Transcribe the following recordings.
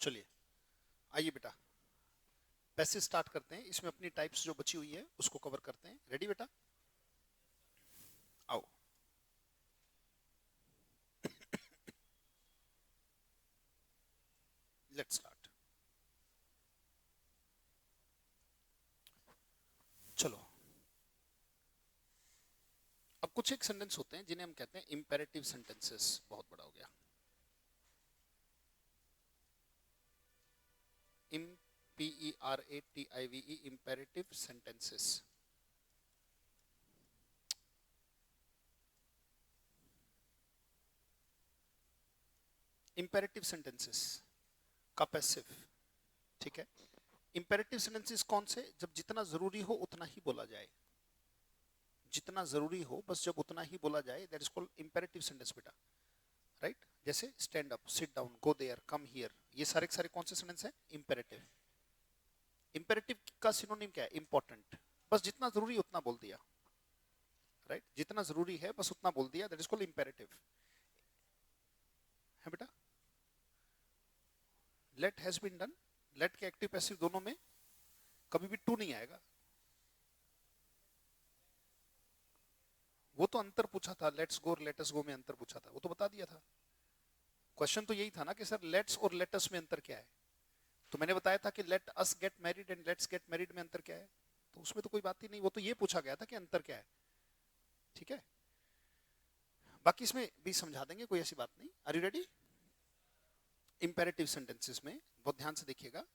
चलिए आइए बेटा, पैसे स्टार्ट करते हैं। इसमें अपनी टाइप्स जो बची हुई है उसको कवर करते हैं। रेडी बेटा? आओ। Let's start. चलो, अब कुछ एक सेंटेंस होते हैं जिन्हें हम कहते हैं इंपेरेटिव सेंटेंसेस। बहुत बड़ा हो गया। IMPERATIVE, imperative sentences. Imperative sentences का पैसिव, ठीक है। इंपेरेटिव सेंटेंसेस कौन से? जब जितना जरूरी हो उतना ही बोला जाए। जितना जरूरी हो बस जब उतना ही बोला जाए, that is called imperative sentence बेटा। राइट? जैसे stand up, sit down, go there, come here, ये सारे के सारे कौन से सेंटेंस हैं? इंपेरेटिव। इंपेरेटिव का सिनोनिम क्या है? इंपॉर्टेंट। बस जितना जरूरी है उतना बोल दिया। राइट? जितना जरूरी है बस उतना बोल दिया, दैट इज कॉल्ड इंपेरेटिव। है बेटा? Let has been done, let के एक्टिव पैसिव दोनों में कभी भी टू नहीं आएगा। वो तो अंतर पूछा था, लेट्स गो और लेटस गो में अंतर पूछा था, वो तो बता दिया था। क्वेश्चन तो यही था ना कि सर लेट्स और लेटस में अंतर क्या है? तो मैंने बताया था कि let us get married and let's get married में अंतर क्या है। तो उसमें तो कोई बात ही नहीं, वो तो ये पूछा गया था कि अंतर क्या है। ठीक है, बाकी इसमें भी समझा देंगे, कोई ऐसी बात नहीं। Are you ready? Imperative sentences में बहुत ध्यान से देखिएगा।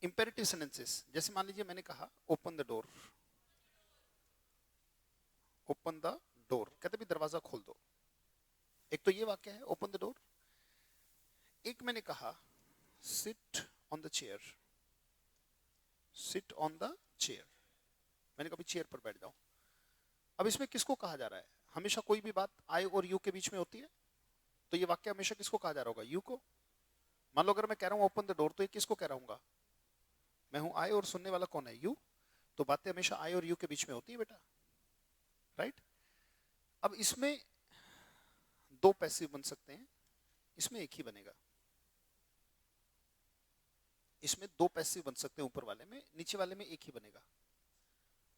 इंपेरेटिव सेंटेंसेस जैसे मान लीजिए मैंने कहा open the door, open the door, कहते भी दरवाजा खोल दो। एक तो ये वाक्य है ओपन द डोर। एक मैंने कहा seat on the chair, seat on the chair, मैंने कभी चेयर पर बैठ जाओ। अब इसमें किसको कहा जा रहा है? हमेशा कोई भी बात आई और यू के बीच में होती है, तो ये वाक्य हमेशा किसको कहा जा रहा होगा? यू को। मान लो अगर मैं कह रहा हूं ओपन द डोर, तो ये किसको कह रहा हूँ? मैं हूं आई और सुनने वाला कौन है? यू। तो बातें हमेशा आई और यू के बीच में होती है बेटा। राइट? अब इसमें दो पैसिव बन सकते हैं, इसमें एक ही बनेगा। इसमें दो पैसिव बन सकते हैं, ऊपर वाले में, नीचे वाले में एक ही बनेगा।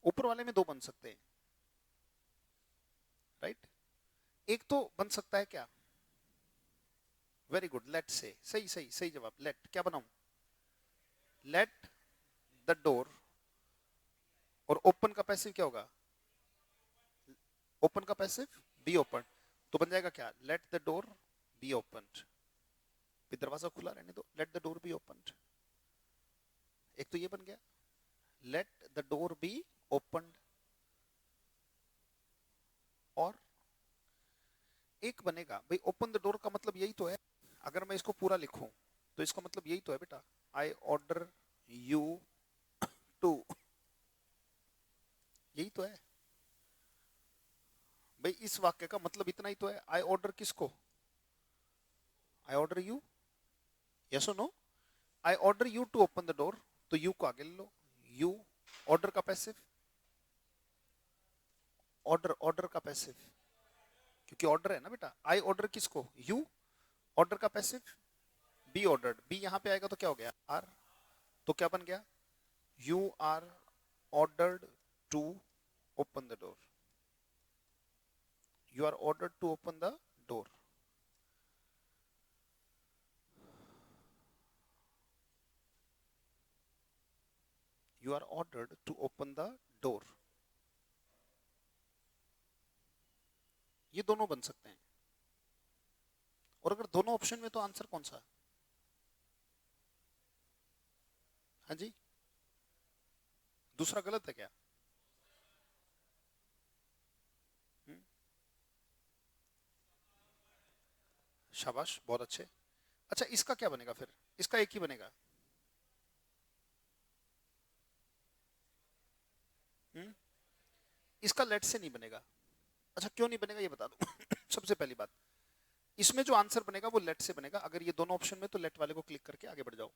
ऊपर वाले में दो बन सकते हैं। राइट? एक तो बन सकता है क्या? वेरी गुड, लेट से। सही सही सही जवाब। लेट क्या बनाऊं? लेट द डोर, और ओपन का पैसिव क्या होगा? ओपन का पैसिव बी ओपन। तो बन जाएगा क्या? Let the door be open. दरवाजा खुला रहने दो, let the door be open. एक तो ये बन गया, let the door be open. और एक बनेगा भाई, ओपन द डोर का मतलब यही तो है। अगर मैं इसको पूरा लिखूं तो इसका मतलब यही तो है बेटा, आई ऑर्डर यू टू, यही तो है भाई। इस वाक्य का मतलब इतना ही तो है। आई ऑर्डर किसको? I order you. यस और no? I order you to open the door, तो यू को आगे ले लो। यू ऑर्डर का पैसिव, ऑर्डर ऑर्डर का पैसिव, क्योंकि ऑर्डर है ना बेटा। आई ऑर्डर किसको? यू। ऑर्डर का पैसिव बी ऑर्डर्ड। बी यहां पे आएगा तो क्या हो गया? आर। तो क्या बन गया? You are ordered to open the door. You are ordered to open the door. You are ordered to open the door. ये दोनों बन सकते हैं। और अगर दोनों ऑप्शन में, तो आंसर कौन सा? हाँ जी, दूसरा गलत है क्या? हम्म, शाबाश, बहुत अच्छे। अच्छा, इसका क्या बनेगा फिर? इसका एक ही बनेगा। हम्म, इसका लेट से नहीं बनेगा। अच्छा, क्यों नहीं बनेगा ये बता दो। सबसे पहली बात, इसमें जो आंसर बनेगा वो लेट से बनेगा। अगर ये दोनों ऑप्शन में, तो लेट वाले को क्लिक करके आगे बढ़ जाओ।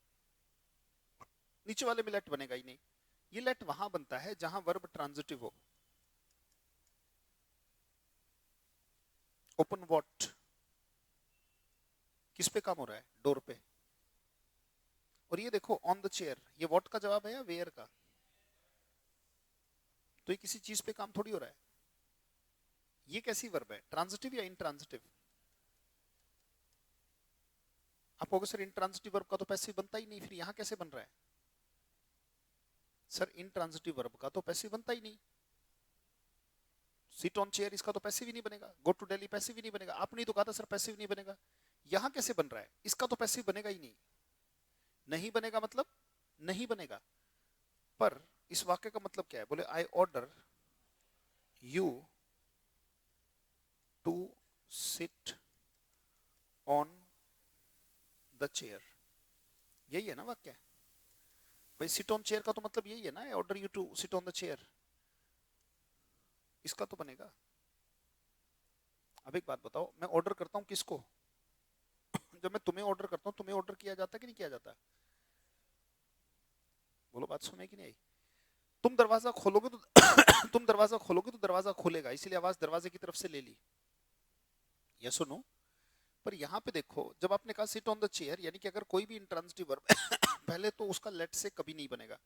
नीचे वाले में लेट बनेगा ही नहीं। ये लेट वहां बनता है जहां वर्ब ट्रांजिटिव हो। Open what? किस पे काम हो रहा है? डोर पे। और ये देखो ऑन द चेयर, ये व्हाट का जवाब है या वेयर का? तो ये किसी चीज पे काम थोड़ी हो रहा है। ये कैसी वर्ब है, ट्रांजिटिव या इंट्रांजिटिव? आप कहोगे सर इंट्रांजिटिव वर्ब का तो पैसिव बनता ही नहीं, फिर यहां कैसे बन रहा है? सर इंट्रांजिटिव वर्ब का तो पैसिव बनता ही नहीं। सिट ऑन चेयर इसका तो पैसिव ही नहीं बनेगा, गो टू दिल्ली पैसिव ही नहीं बनेगा। आपने ही तो कहा था सर पैसिव नहीं बनेगा, यहां कैसे बन रहा है? इसका तो पैसिव बनेगा ही नहीं। नहीं बनेगा मतलब नहीं बनेगा। पर इस वाक्य का मतलब क्या है? बोले I order you to sit on the chair, यही है ना वाक्य? भाई सिट ऑन चेयर का तो मतलब यही है ना, I order you to sit on the chair, इसका तो बनेगा। अब एक बात बताओ, मैं ऑर्डर करता हूं किसको? जब मैं तुम्हें ऑर्डर करता हूं, तुम्हें ऑर्डर किया जाता है कि नहीं किया जाता? बोलो, बात सुने कि नहीं आई? तुम दरवाजा खोलोगे तो तुम दरवाजा खोलोगे तो दरवाजा खुलेगा, इसीलिए आवाज दरवाजे की तरफ से ले ली। ये सुनो, पर यहां पे देखो, जब आपने कहा सिट ऑन द चेयर, यानी कि अगर कोई भी इंट्रांजिटिव वर्ब पहले तो उसका लेट से कभी नहीं बनेगा,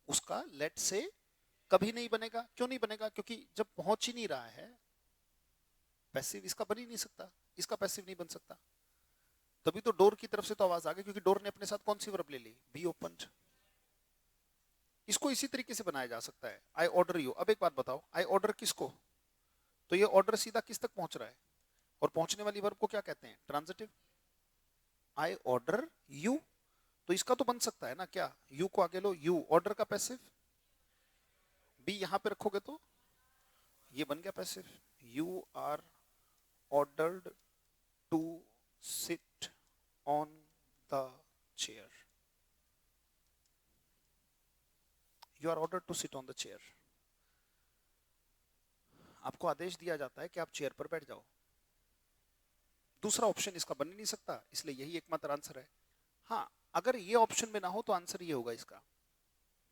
उसका लेट से कभी नहीं बनेगा। क्यों नहीं बनेगा? क्योंकि जब पहुंच ही नहीं रहा है, पैसिव इसका बन ही नहीं सकता, इसका पैसिव नहीं बन सकता। तभी तो डोर की तरफ से तो आवाज आ गई, क्योंकि डोर ने अपने साथ कौन सी वर्ब ले ली? B opened. इसको इसी तरीके से बनाया जा सकता है, आई ऑर्डर यू। अब एक बात बताओ, आई ऑर्डर किसको? तो ये ऑर्डर सीधा किस तक पहुंच रहा है? और पहुंचने वाली वर्ब को क्या कहते हैं? ट्रांजिटिव। आई ऑर्डर यू, तो इसका तो बन सकता है ना क्या? यू को आगे लो, यू ऑर्डर का पैसिव, बी यहां पे रखोगे तो ये बन गया passive. You are ordered to sit on the chair, you are ordered to sit on the chair. आपको आदेश दिया जाता है कि आप चेयर पर बैठ जाओ। दूसरा ऑप्शन इसका बन ही नहीं सकता, इसलिए यही एकमात्र आंसर है। हाँ, अगर ये ऑप्शन में ना हो तो आंसर ये होगा इसका।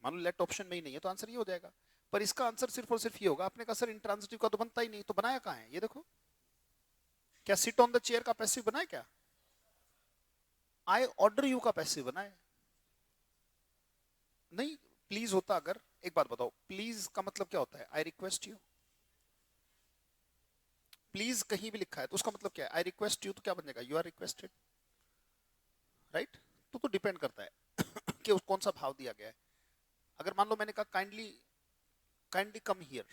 मान लो लेट ऑप्शन में ही नहीं है तो आंसर ये हो जाएगा, पर इसका आंसर सिर्फ और सिर्फ ये होगा। आपने कहा सर इंट्रांजिटिव का तो बनता ही नहीं, तो बनाया कहां है? ये देखो, क्या सिट ऑन द चेयर का पैसिव बना है? क्या आई ऑर्डर यू का पैसिव बना है? नहीं। प्लीज होता अगर, एक बात बताओ, प्लीज का मतलब क्या होता है? I request you. प्लीज कहीं भी लिखा है तो उसका मतलब क्या है? आई रिक्वेस्ट यू, तो क्या बनेगा? You are requested, right? तो डिपेंड करता है कि उस कौन सा भाव दिया गया है। अगर मान लो मैंने कहा kindly, kindly come here,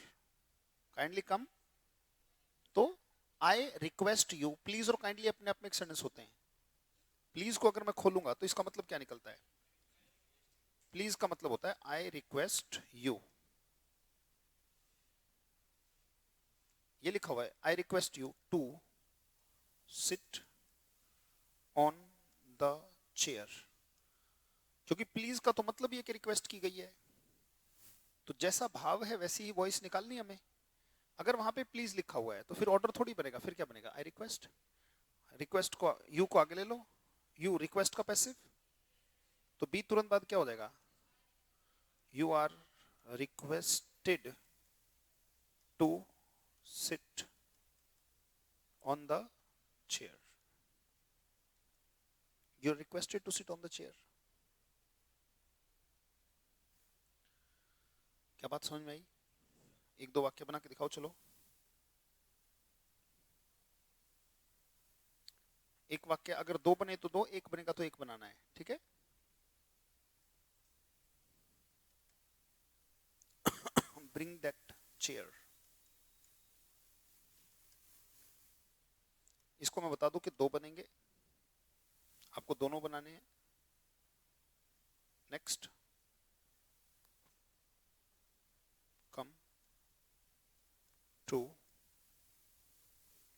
kindly come, तो आई रिक्वेस्ट यू। प्लीज और काइंडली अपने आप में एक सेंटेंस होते हैं। प्लीज को अगर मैं खोलूंगा तो इसका मतलब क्या निकलता है? प्लीज का मतलब होता है आई रिक्वेस्ट यू, ये लिखा हुआ है, I request you to sit on the chair, क्योंकि प्लीज का तो मतलब ये कि रिक्वेस्ट की गई है, तो जैसा भाव है वैसी ही वॉइस निकालनी है हमें। अगर वहां पे प्लीज लिखा हुआ है तो फिर ऑर्डर थोड़ी बनेगा, फिर क्या बनेगा? I request. रिक्वेस्ट को, यू को आगे ले लो, यू रिक्वेस्ट का पैसिव, तो बी तुरंत बाद क्या हो जाएगा? You are requested to sit on the chair, you are requested to sit on the chair. क्या बात समझ में आई? एक दो वाक्य बना के दिखाओ, चलो। एक वाक्य अगर दो बने तो दो, एक बनेगा तो एक बनाना है, ठीक है? ब्रिंग दैट चेयर, इसको मैं बता दूं कि दो बनेंगे, आपको दोनों बनाने हैं। Next, come to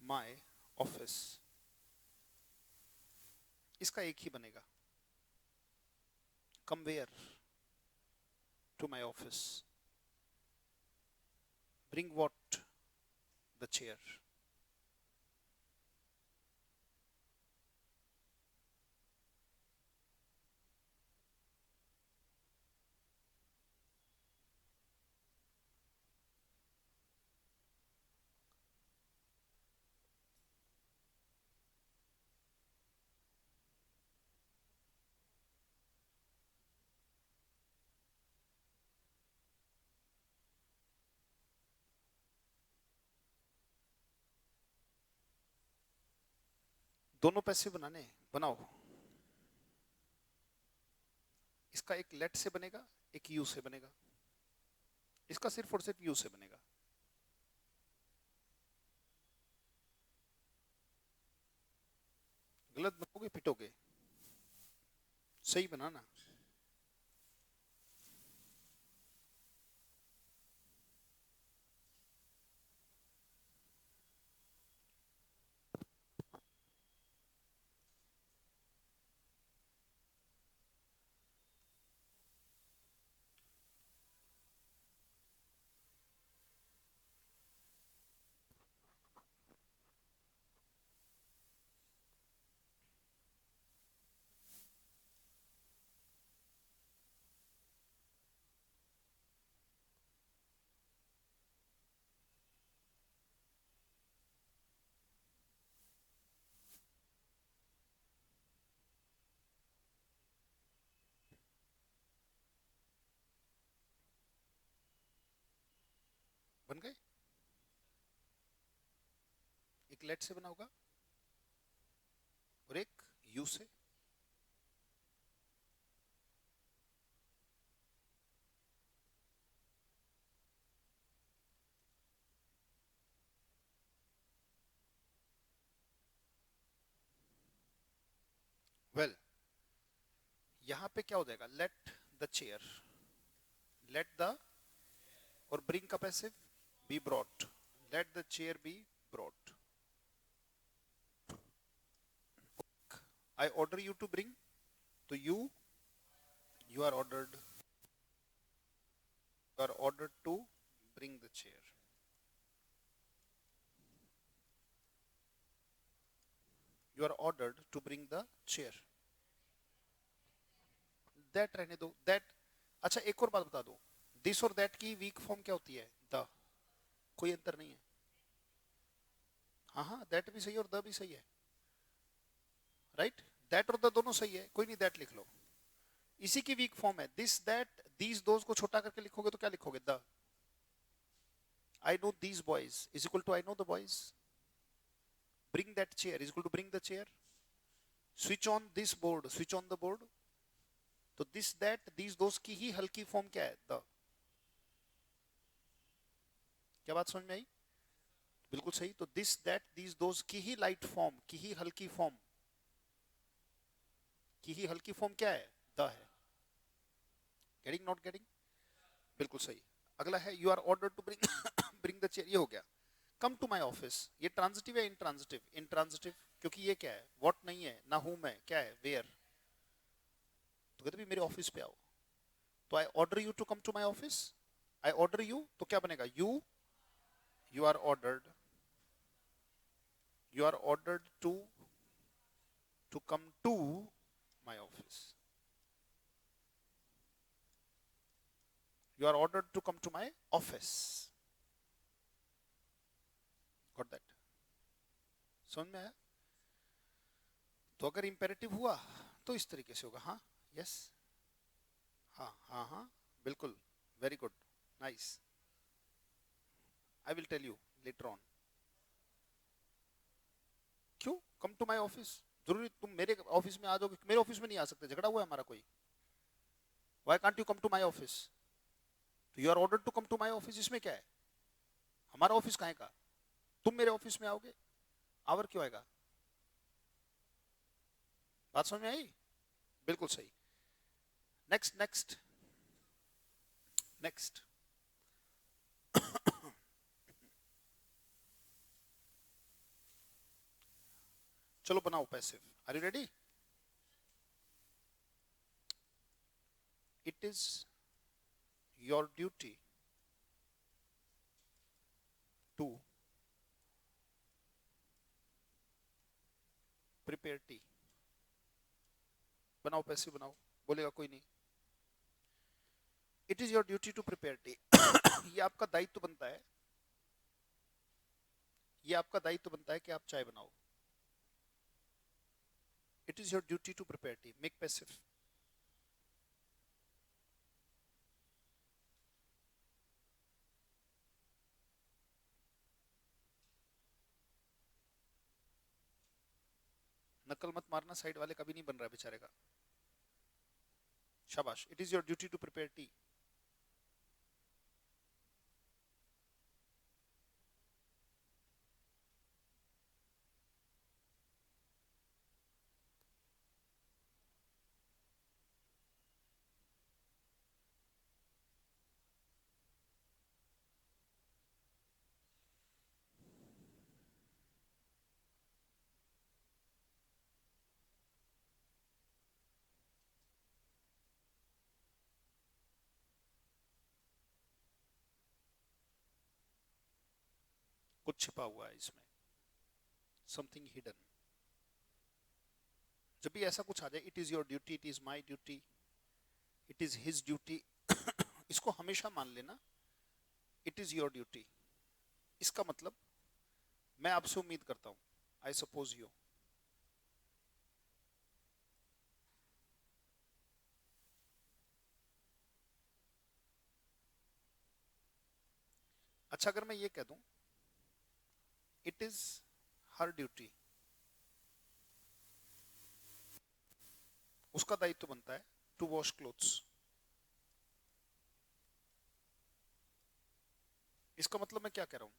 my office, इसका एक ही बनेगा। Come where to my office, bring what? The chair. दोनों पैसिव बनाने, बनाओ। इसका एक लेट से बनेगा, एक यू से बनेगा। इसका सिर्फ और सिर्फ यू से बनेगा। गलत बनोगे पिटोगे, सही बनाना। बन गए। एक लेट से बना होगा और एक यू से। वेल यहां पे क्या हो जाएगा, let the chair, let the और ब्रिंग का passive be brought, let the chair be brought. I order you to bring, तो you are ordered to bring the chair। you are ordered to bring the chair। that रहने दो, that। अच्छा एक और बात बता दो, दिस और that की वीक फॉर्म क्या होती है, द। कोई अंतर नहीं है। हाँ हाँ, that भी सही है और द भी सही है, राइट। that और द दोनों सही है, कोई नहीं, that लिख लो। इसी की वीक फॉर्म है दिस दैट दीज दोज को छोटा करके लिखोगे तो क्या लिखोगे, the. I know these boys is equal to I know the boys. Bring that chair is equal to bring the chair. Switch on this board, switch on the board. तो this that these those की ही हल्की form क्या है, the. क्या बात समझ में आई? बिल्कुल सही। तो दिस दैट दीज दोज की ही लाइट फॉर्म, की ही हल्की फॉर्म, की ही हल्की फॉर्म क्या है, द है। Getting not getting? बिल्कुल सही। अगला है you are order to bring bring the chair, ये हो गया। कम टू माई ऑफिस, ये ट्रांजिटिव है इंट्रांजिटिव? इंट्रांजिटिव, क्योंकि ये क्या है, व्हाट नहीं है ना हूं मैं, क्या है, वेयर। तो कहते भी मेरे ऑफिस पे आओ, तो I order you to come to my office. I order you तो क्या बनेगा, you are ordered, you are ordered to come to my office, you are ordered to come to my office. Got that? समझ में आया? तो अगर imperative हुआ तो इस तरीके से होगा, हाँ, यस, हाँ हाँ हाँ, बिल्कुल, very good, nice. I will tell you later on. क्यों कम टू माई ऑफिस? जरूरी तुम मेरे ऑफिस में आ जाओगे? मेरे ऑफिस में नहीं आ सकते, झगड़ा हुआ है हमारा कोई? Why can't you come to my office? तो you are ordered to come to my office, इसमें क्या है, हमारा ऑफिस कहाँ का? तुम मेरे ऑफिस में आओगे, आवर क्यों आएगा? बात समझ में आई? बिल्कुल सही। Next next next. चलो बनाओ passive. Are you ready? It is your duty to prepare tea. बनाओ पैसिव बनाओ, बोलेगा कोई नहीं। It is your duty to prepare tea. ये आपका दायित्व बनता है, ये आपका दायित्व बनता है कि आप चाय बनाओ। It is your duty to prepare tea, make passive. नकल मत मारना, साइड वाले का भी नहीं बन रहा है बेचारे का। शाबाश। It is your duty to prepare tea. कुछ छिपा हुआ है इसमें, समथिंग हिडन। जब भी ऐसा कुछ आ जाए, it is your duty, it is my duty, it is his duty, इसको हमेशा मान लेना, इट इज योर ड्यूटी। इसका मतलब मैं आपसे उम्मीद करता हूं, आई सपोज यू। अच्छा, अगर मैं ये कह दूं इट इज हर ड्यूटी, उसका दायित्व बनता है टू वॉश क्लोथ्स। इसका मतलब मैं क्या कह रहा हूं?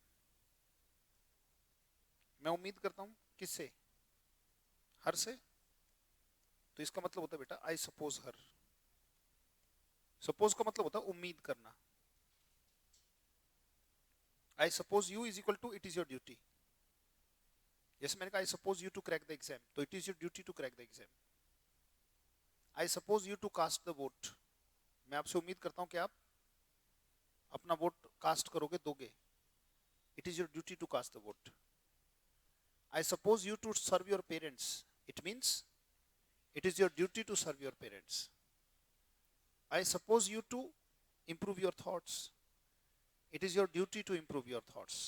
मैं उम्मीद करता हूं किससे? हर से। तो इसका मतलब होता है बेटा आई सपोज हर। सपोज का मतलब होता है उम्मीद करना। I suppose you is equal to it is your duty. जैसे मैंने कहा I suppose you to crack the exam, तो it is your duty to crack the exam. I suppose you to cast the vote, मैं आपसे उम्मीद करता हूं कि आप अपना वोट कास्ट करोगे, दोगे। It is your duty to cast the vote. I suppose you to serve your parents, it means it is your duty to serve your parents. I suppose you to improve your thoughts, it is your duty to improve your thoughts.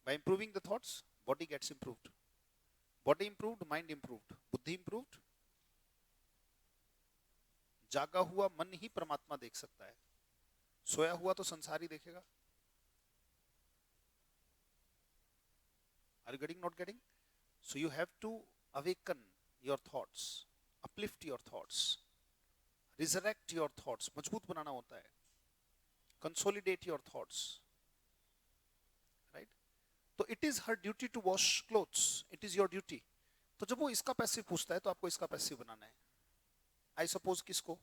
By improving the thoughts, body gets improved. Body improved, mind improved, बुद्धि improved। जागा हुआ मन ही परमात्मा देख सकता है, सोया हुआ तो संसार ही देखेगा। Are you getting, not getting? So you have to awaken your thoughts, uplift your thoughts, resurrect your thoughts, मजबूत बनाना होता है, consolidate your thoughts, right? तो it is her duty to wash clothes, it is your duty. तो जब वो इसका passive पूछता है तो आपको इसका पैसिव बनाना है। आई सपोज किसको?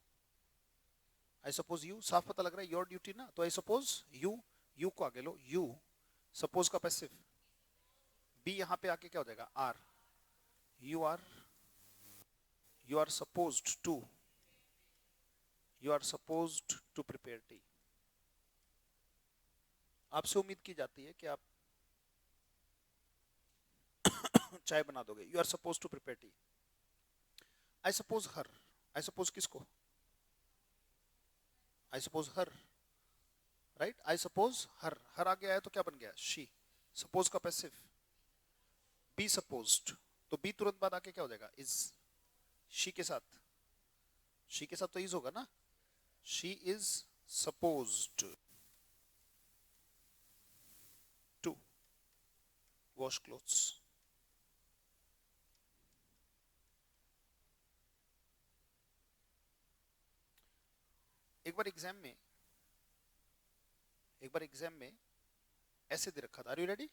आई सपोज यू, साफ पता लग रहा है योर ड्यूटी ना, तो आई सपोज यू, यू को आगे लो, यू। सपोज का पैसिव बी, यहां पे आके क्या हो जाएगा? Are. You are, you are supposed to, you are supposed to prepare tea. आपसे उम्मीद की जाती है कि आप चाय बना दोगे। You are suppose to prepare tea. I suppose her, I suppose किसको? I suppose her, right? I suppose her, her आगे आया तो क्या बन गया? शी। सपोज का पैसिव बी सपोज्ड, तो बी तुरंत बाद आके क्या हो जाएगा? इज। शी के साथ, शी के साथ तो इज होगा ना। She is supposed to wash clothes. एक बार एग्जाम में ऐसे दे रखा था, आर यू रेडी?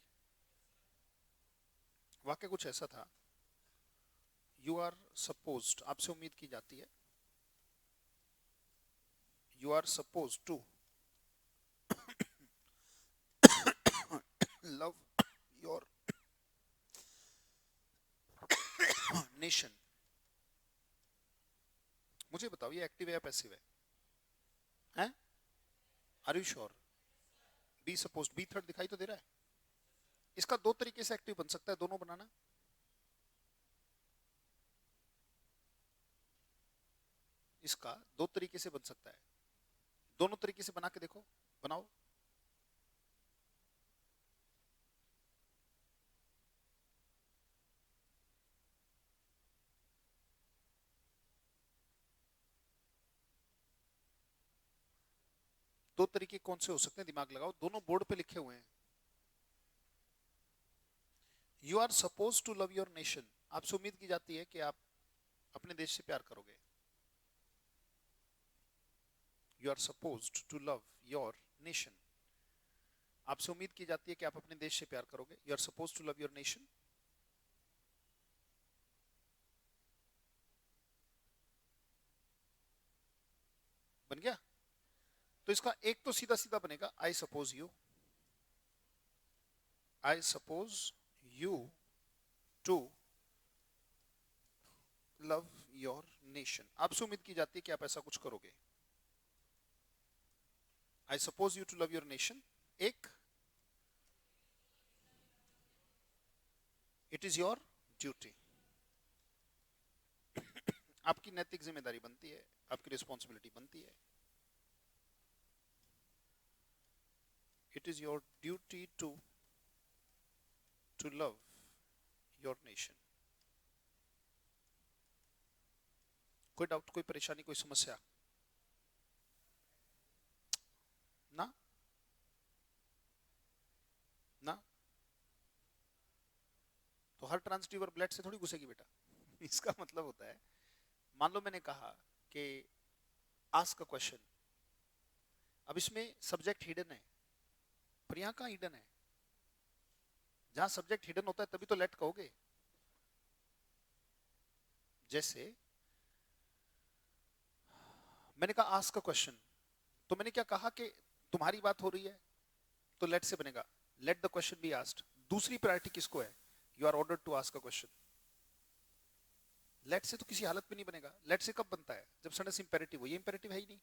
वाक्य कुछ ऐसा था, यू आर सपोज्ड, आपसे उम्मीद की जाती है, you are suppose to love your nation. मुझे बताओ ये एक्टिव है या पैसिव है? हैं? Are you sure? Be suppose, be third दिखाई तो दे रहा है। इसका दो तरीके से एक्टिव बन सकता है, दोनों बनाना। इसका दो तरीके से बन सकता है, दोनों तरीके से बना के देखो, बनाओ। दो तरीके कौन से हो सकते हैं? दिमाग लगाओ, दोनों बोर्ड पे लिखे हुए हैं। You are suppose to love your nation, आपसे उम्मीद की जाती है कि आप अपने देश से प्यार करोगे। You are suppose to love your nation, आपसे उम्मीद की जाती है कि आप अपने देश से प्यार करोगे। You are suppose to love your nation. बन गया? तो इसका एक तो सीधा सीधा बनेगा, I suppose you, I suppose you to love your nation, आपसे उम्मीद की जाती है कि आप ऐसा कुछ करोगे। I suppose you to love your nation. एक, इट इज योर ड्यूटी, आपकी नैतिक जिम्मेदारी बनती है, आपकी रिस्पॉन्सिबिलिटी बनती है। It is your duty to love your nation. कोई डाउट, कोई परेशानी, कोई समस्या? ना ना, तो हर ट्रांसड्यूसर ब्लड से थोड़ी घुसेगी बेटा। इसका मतलब होता है, मान लो मैंने कहा कि आस्क अ क्वेश्चन, अब इसमें सब्जेक्ट हिडन है, पर यहां कहां हिडन है? जहां सब्जेक्ट हिडन होता है तभी तो लेट कहोगे। जैसे मैंने कहा आस्क अ क्वेश्चन, तो मैंने क्या कहा कि तुम्हारी बात हो रही है, तो लेट से बनेगा let the question be asked. दूसरी प्रायोरिटी किसको है? You are ordered to ask a question. Let से तो किसी हालत में नहीं बनेगा। लेट से कब बनता है? जब सडन इंपेरेटिव हो। ये इंपेरेटिव है ही नहीं।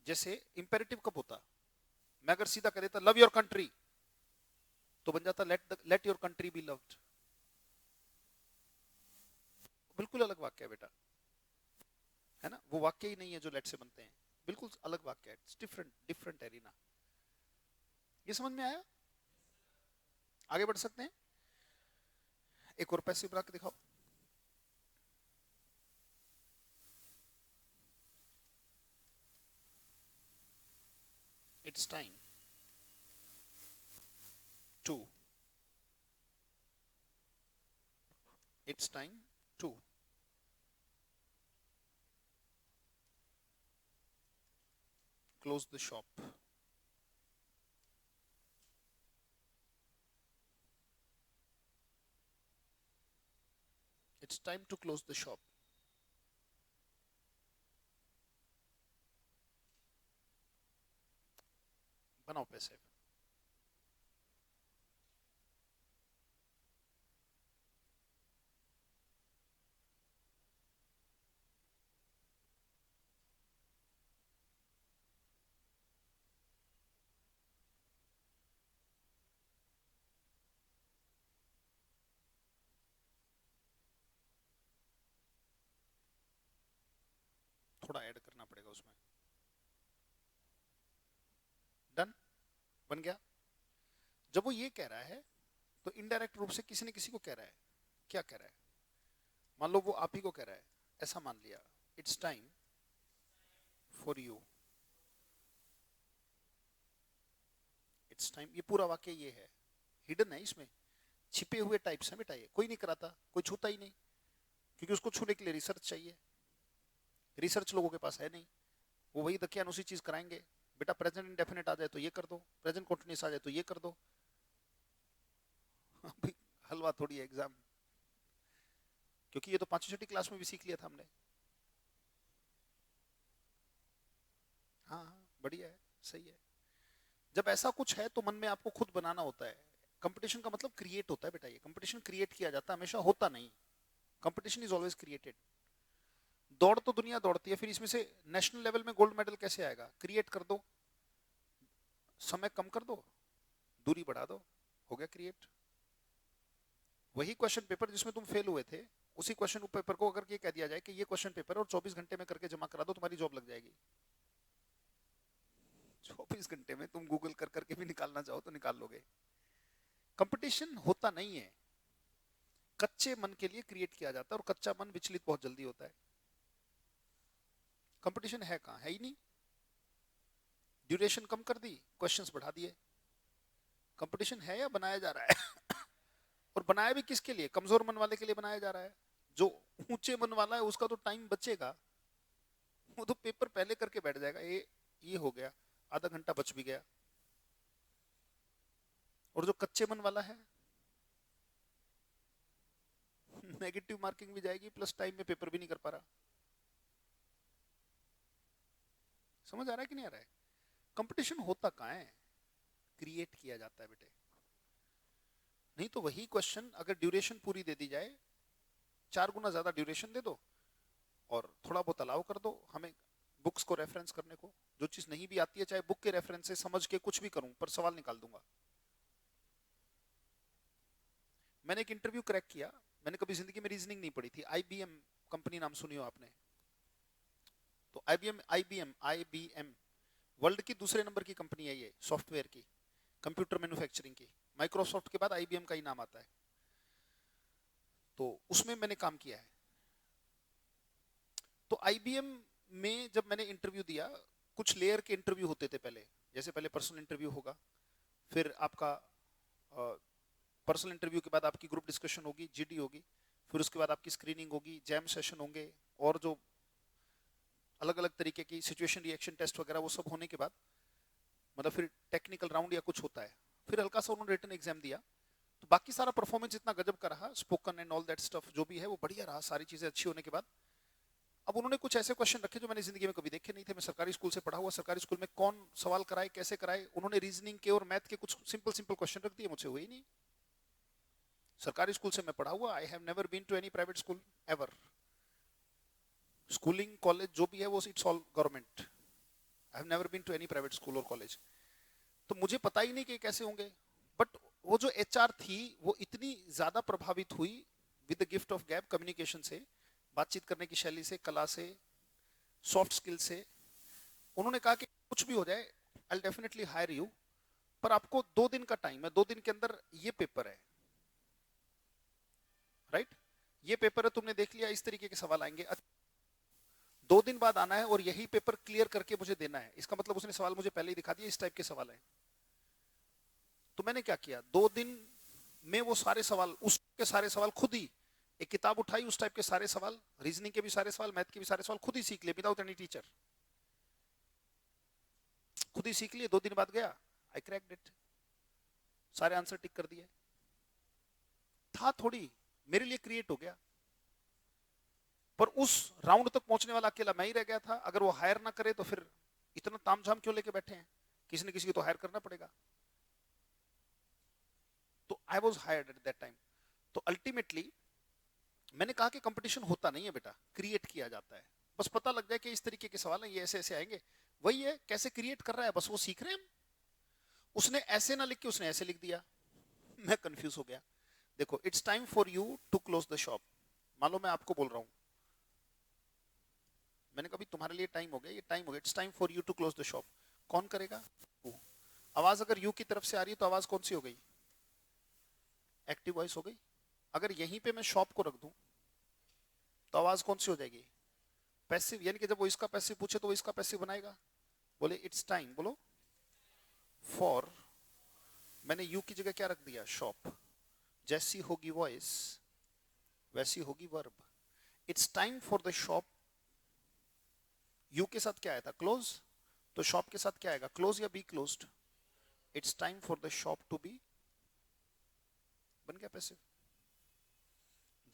जैसे इंपेरेटिव कब होता? मैं अगर सीधा कह देता लव योर कंट्री, तो बन जाता let your country be loved. बिल्कुल अलग वाक्य है बेटा, है ना? वो वाक्य ही नहीं है जो लेट से बनते हैं, बिल्कुल अलग वाक्य है। Different different arena. ये समझ में आया? आगे बढ़ सकते हैं? एक और पैसिव बना के दिखाओ। It's time to, it's time to close the shop. It's time to close the shop. बनाओ पैसे। थोड़ा ऐड करना पड़ेगा उसमें। डन? बन गया? जब वो ये कह रहा है तो इनडायरेक्ट रूप से किसी न किसी को कह रहा है। क्या कह रहा है? मान लो वो आप ही को कह रहा है, ऐसा मान लिया। It's time for you, it's time. ये पूरा वाक्य ये है, हिडन है, इसमें छिपे हुए टाइप्स हैं बेटा। ये कोई नहीं कराता, कोई छूता ही नहीं, क्योंकि उसको छूने के लिए रिसर्च चाहिए। रिसर्च लोगों के पास है नहीं, वो वही दकियान उसी चीज कराएंगे। बेटा प्रेजेंट इंडेफिनिट आ जाए तो ये कर दो, प्रेजेंट कंटीन्यूअस आ जाए तो ये कर दो। भाई हलवा थोड़ी है एग्जाम, क्योंकि ये तो पांचवी छठी क्लास में भी सीख लिया था हमने। हाँ हाँ, बढ़िया है, सही है। जब ऐसा कुछ है तो मन में आपको खुद बनाना होता है। कंपटीशन का मतलब क्रिएट होता है बेटा। ये कंपटीशन क्रिएट किया जाता है, हमेशा होता नहीं। Competition is always created. दौड़ तो दुनिया दौड़ती है, फिर इसमें से नेशनल लेवल में गोल्ड मेडल कैसे आएगा? क्रिएट कर दो, समय कम कर दो, दूरी बढ़ा दो, हो गया क्रिएट। वही क्वेश्चन पेपर जिसमें तुम फेल हुए थे, उसी क्वेश्चन पेपर को अगर ये कह दिया जाए कि ये क्वेश्चन पेपर और 24 घंटे में करके जमा करा दो, तुम्हारी जॉब लग जाएगी। 24 घंटे में तुम गूगल कर करके भी निकालना चाहो तो निकाल लोगे। कंपटीशन होता नहीं है, कच्चे मन के लिए क्रिएट किया जाता है, और कच्चा मन विचलित बहुत जल्दी होता है। कंपटीशन है कहां? है ही नहीं। ड्यूरेशन कम कर दी, क्वेश्चंस बढ़ा दिए। कंपटीशन है या बनाया जा रहा है? और बनाया भी किसके लिए? कमजोर मन वाले के लिए बनाया जा रहा है। जो ऊंचे मन वाला है उसका तो टाइम बचेगा, वो तो पेपर पहले करके बैठ जाएगा। ये हो गया, आधा घंटा बच भी गया। और जो कच्चे मन वाला है, नेगेटिव मार्किंग भी जाएगी प्लस टाइम में पेपर भी नहीं कर पा रहा। समझ आ रहा है कि नहीं आ रहा है? कंपटीशन होता कहाँ है? क्रिएट किया जाता है बेटे। नहीं तो वही क्वेश्चन अगर ड्यूरेशन पूरी दे दी जाए, 4 गुना ज्यादा ड्यूरेशन दे दो और थोड़ा बहुत अलाउ कर दो हमें बुक्स को रेफरेंस करने को। जो चीज नहीं भी आती है चाहे बुक के रेफरेंस से समझ के कुछ भी करूं पर सवाल निकाल दूंगा। मैंने एक इंटरव्यू क्रैक किया, मैंने कभी जिंदगी में रीजनिंग नहीं पढ़ी थी। आईबीएम कंपनी नाम सुनी हो आपने? तो आईबीएम वर्ल्ड की दूसरे नंबर की कंपनी है ये, सॉफ्टवेयर की, कंप्यूटर मैन्युफैक्चरिंग की। माइक्रोसॉफ्ट के बाद आईबीएम का ही नाम आता है। तो उसमें मैंने काम किया है। तो आईबीएम में जब मैंने इंटरव्यू दिया, कुछ लेयर के इंटरव्यू होते थे पहले। जैसे पहले पर्सनल इंटरव्यू होगा, फिर आपका पर्सनल इंटरव्यू के बाद आपकी ग्रुप डिस्कशन होगी, जीडी होगी, फिर उसके बाद आपकी स्क्रीनिंग होगी, जैम सेशन होंगे, और जो अलग अलग तरीके की सिचुएशन रिएक्शन टेस्ट वगैरह वो सब होने के बाद मतलब फिर टेक्निकल राउंड या कुछ होता है। फिर हल्का सा उन्होंने रिटन एग्जाम दिया। तो बाकी सारा परफॉर्मेंस इतना गजब का रहा, spoken and all that stuff जो भी है वो बढ़िया रहा, सारी चीजें अच्छी होने के बाद अब उन्होंने कुछ ऐसे क्वेश्चन रखे जो मैंने जिंदगी में कभी देखे नहीं थे। मैं सरकारी स्कूल से पढ़ा हुआ, सरकारी स्कूल में कौन सवाल कराए कैसे कराए। उन्होंने रीजनिंग के और मैथ के कुछ सिंपल सिंपल क्वेश्चन रख दिए, मुझसे हुए ही नहीं। सरकारी स्कूल से मैं पढ़ा हुआ, I have never been to any private school ever. Schooling college जो भी है वो it's all government. I have never been to any private school और कॉलेज। तो मुझे पता ही नहीं कि कैसे होंगे। बट वो जो एचआर थी वो इतनी ज्यादा प्रभावित हुई with the gift of gap, communication से, बातचीत करने की शैली से, कला से, सॉफ्ट स्किल से। उन्होंने कहा कि कुछ भी हो जाए I will definitely hire you, पर आपको 2 दिन का टाइम है, 2 दिन के अंदर ये पेपर है, राइट? ये पेपर है, तुमने देख लिया, इस तरीके के सवाल आएंगे, 2 दिन बाद आना है और यही पेपर क्लियर करके मुझे देना है। इसका मतलब उसने सवाल मुझे पहले ही दिखा दिया, इस टाइप के सवाल है। तो मैंने क्या किया, 2 दिन में वो सारे सवाल, उसके सारे सवाल खुद ही एक किताब उठाई, उस टाइप के सारे सवाल, रीजनिंग के भी सारे सवाल, मैथ के भी सारे सवाल खुद ही सीख लिए विदाउट एनी टीचर। खुद ही सीख लिए। 2 दिन बाद गया, आई क्रैक्ड इट, सारे आंसर टिक कर दिए। था थोड़ी, मेरे लिए क्रिएट हो गया। पर उस राउंड तक पहुंचने वाला अकेला मैं ही रह गया था। अगर वो हायर ना करे तो फिर इतना तामझाम क्यों लेके बैठे हैं? किसी न किसी को तो हायर करना पड़ेगा। तो I was hired at that time. तो अल्टीमेटली मैंने कहा कि कंपटीशन होता नहीं है बेटा, क्रिएट किया जाता है। बस पता लग जाए कि इस तरीके के सवाल हैं, ये ऐसे ऐसे आएंगे। वही है, कैसे क्रिएट कर रहा है बस वो सीख रहे हैं हम। उसने ऐसे ना लिख के उसने ऐसे लिख दिया, मैं कंफ्यूज हो गया। देखो, it's time for you to close the shop. मान लो मैं आपको बोल रहा हूं, मैंने कभी तुम्हारे लिए टाइम हो गया, ये टाइम हो गया, it's time for you to close the shop. कौन करेगा? वो। आवाज अगर यू की तरफ से आ रही है तो आवाज कौन सी हो गई? एक्टिव वॉइस हो गई। अगर यहीं पे मैं शॉप को रख दूं तो आवाज कौन सी हो जाएगी? पैसिव। यानी कि जब वो इसका पैसिव पूछे तो वो इसका पैसिव बनाएगा। बोले इट्स टाइम, बोलो फॉर, मैंने यू की जगह क्या रख दिया? शॉप। जैसी होगी वॉइस वैसी होगी verb. It's time for the shop, you के साथ क्या आया था? क्लोज। तो शॉप के साथ क्या आएगा? क्लोज या be closed? It's time for the shop to be, बन गया पैसिव।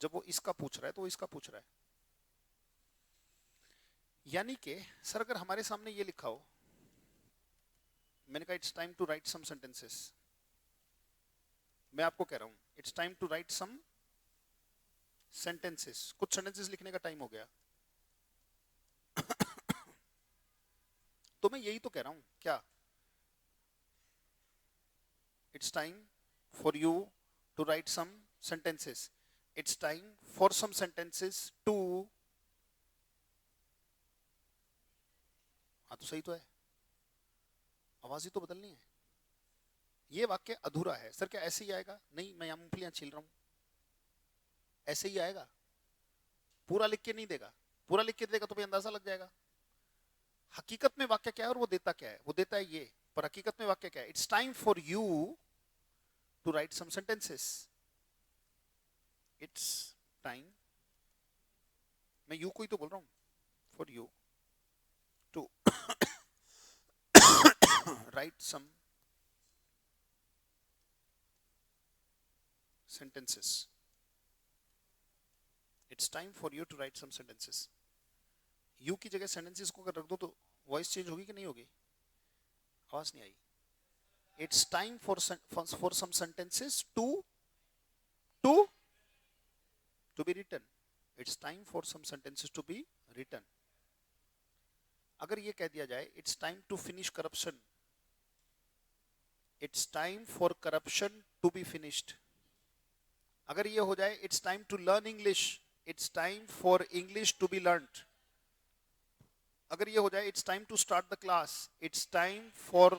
जब वो इसका पूछ रहा है तो वो इसका पूछ रहा है। यानी कि सर अगर हमारे सामने ये लिखा हो, मैंने कहा it's time to write some sentences, मैं आपको कह रहा हूं it's time to write some sentences, कुछ सेंटेंसेस लिखने का टाइम हो गया। तो मैं यही तो कह रहा हूं क्या? It's time for you to write some sentences, it's time for some sentences to. हाँ तो सही तो है, आवाज ही तो बदलनी है। ये वाक्य अधूरा है सर, क्या ऐसे ही आएगा? नहीं, मैं यहां मूंगफलियां छील रहा हूं, ऐसे ही आएगा। पूरा लिख के नहीं देगा, पूरा लिख के देगा तो भी अंदाजा लग जाएगा हकीकत में वाक्य क्या है और वो देता क्या है। वो देता है ये, पर हकीकत में वाक्य क्या है? It's time for you to write some sentences. It's time, मैं you को ही तो बोल रहा हूँ, for you to write some sentences. It's time for you to write some sentences. You की जगह sentences को अगर रख दो तो वॉइस चेंज होगी कि नहीं होगी? आवाज नहीं आई. It's time for some sentences to be written. It's time for some sentences to be written. अगर ये कह दिया जाए it's time to finish corruption, it's time for corruption to be finished. अगर ये हो जाए it's time to learn English, it's time for English to be learnt. अगर ये हो जाए it's time to start the class, it's time for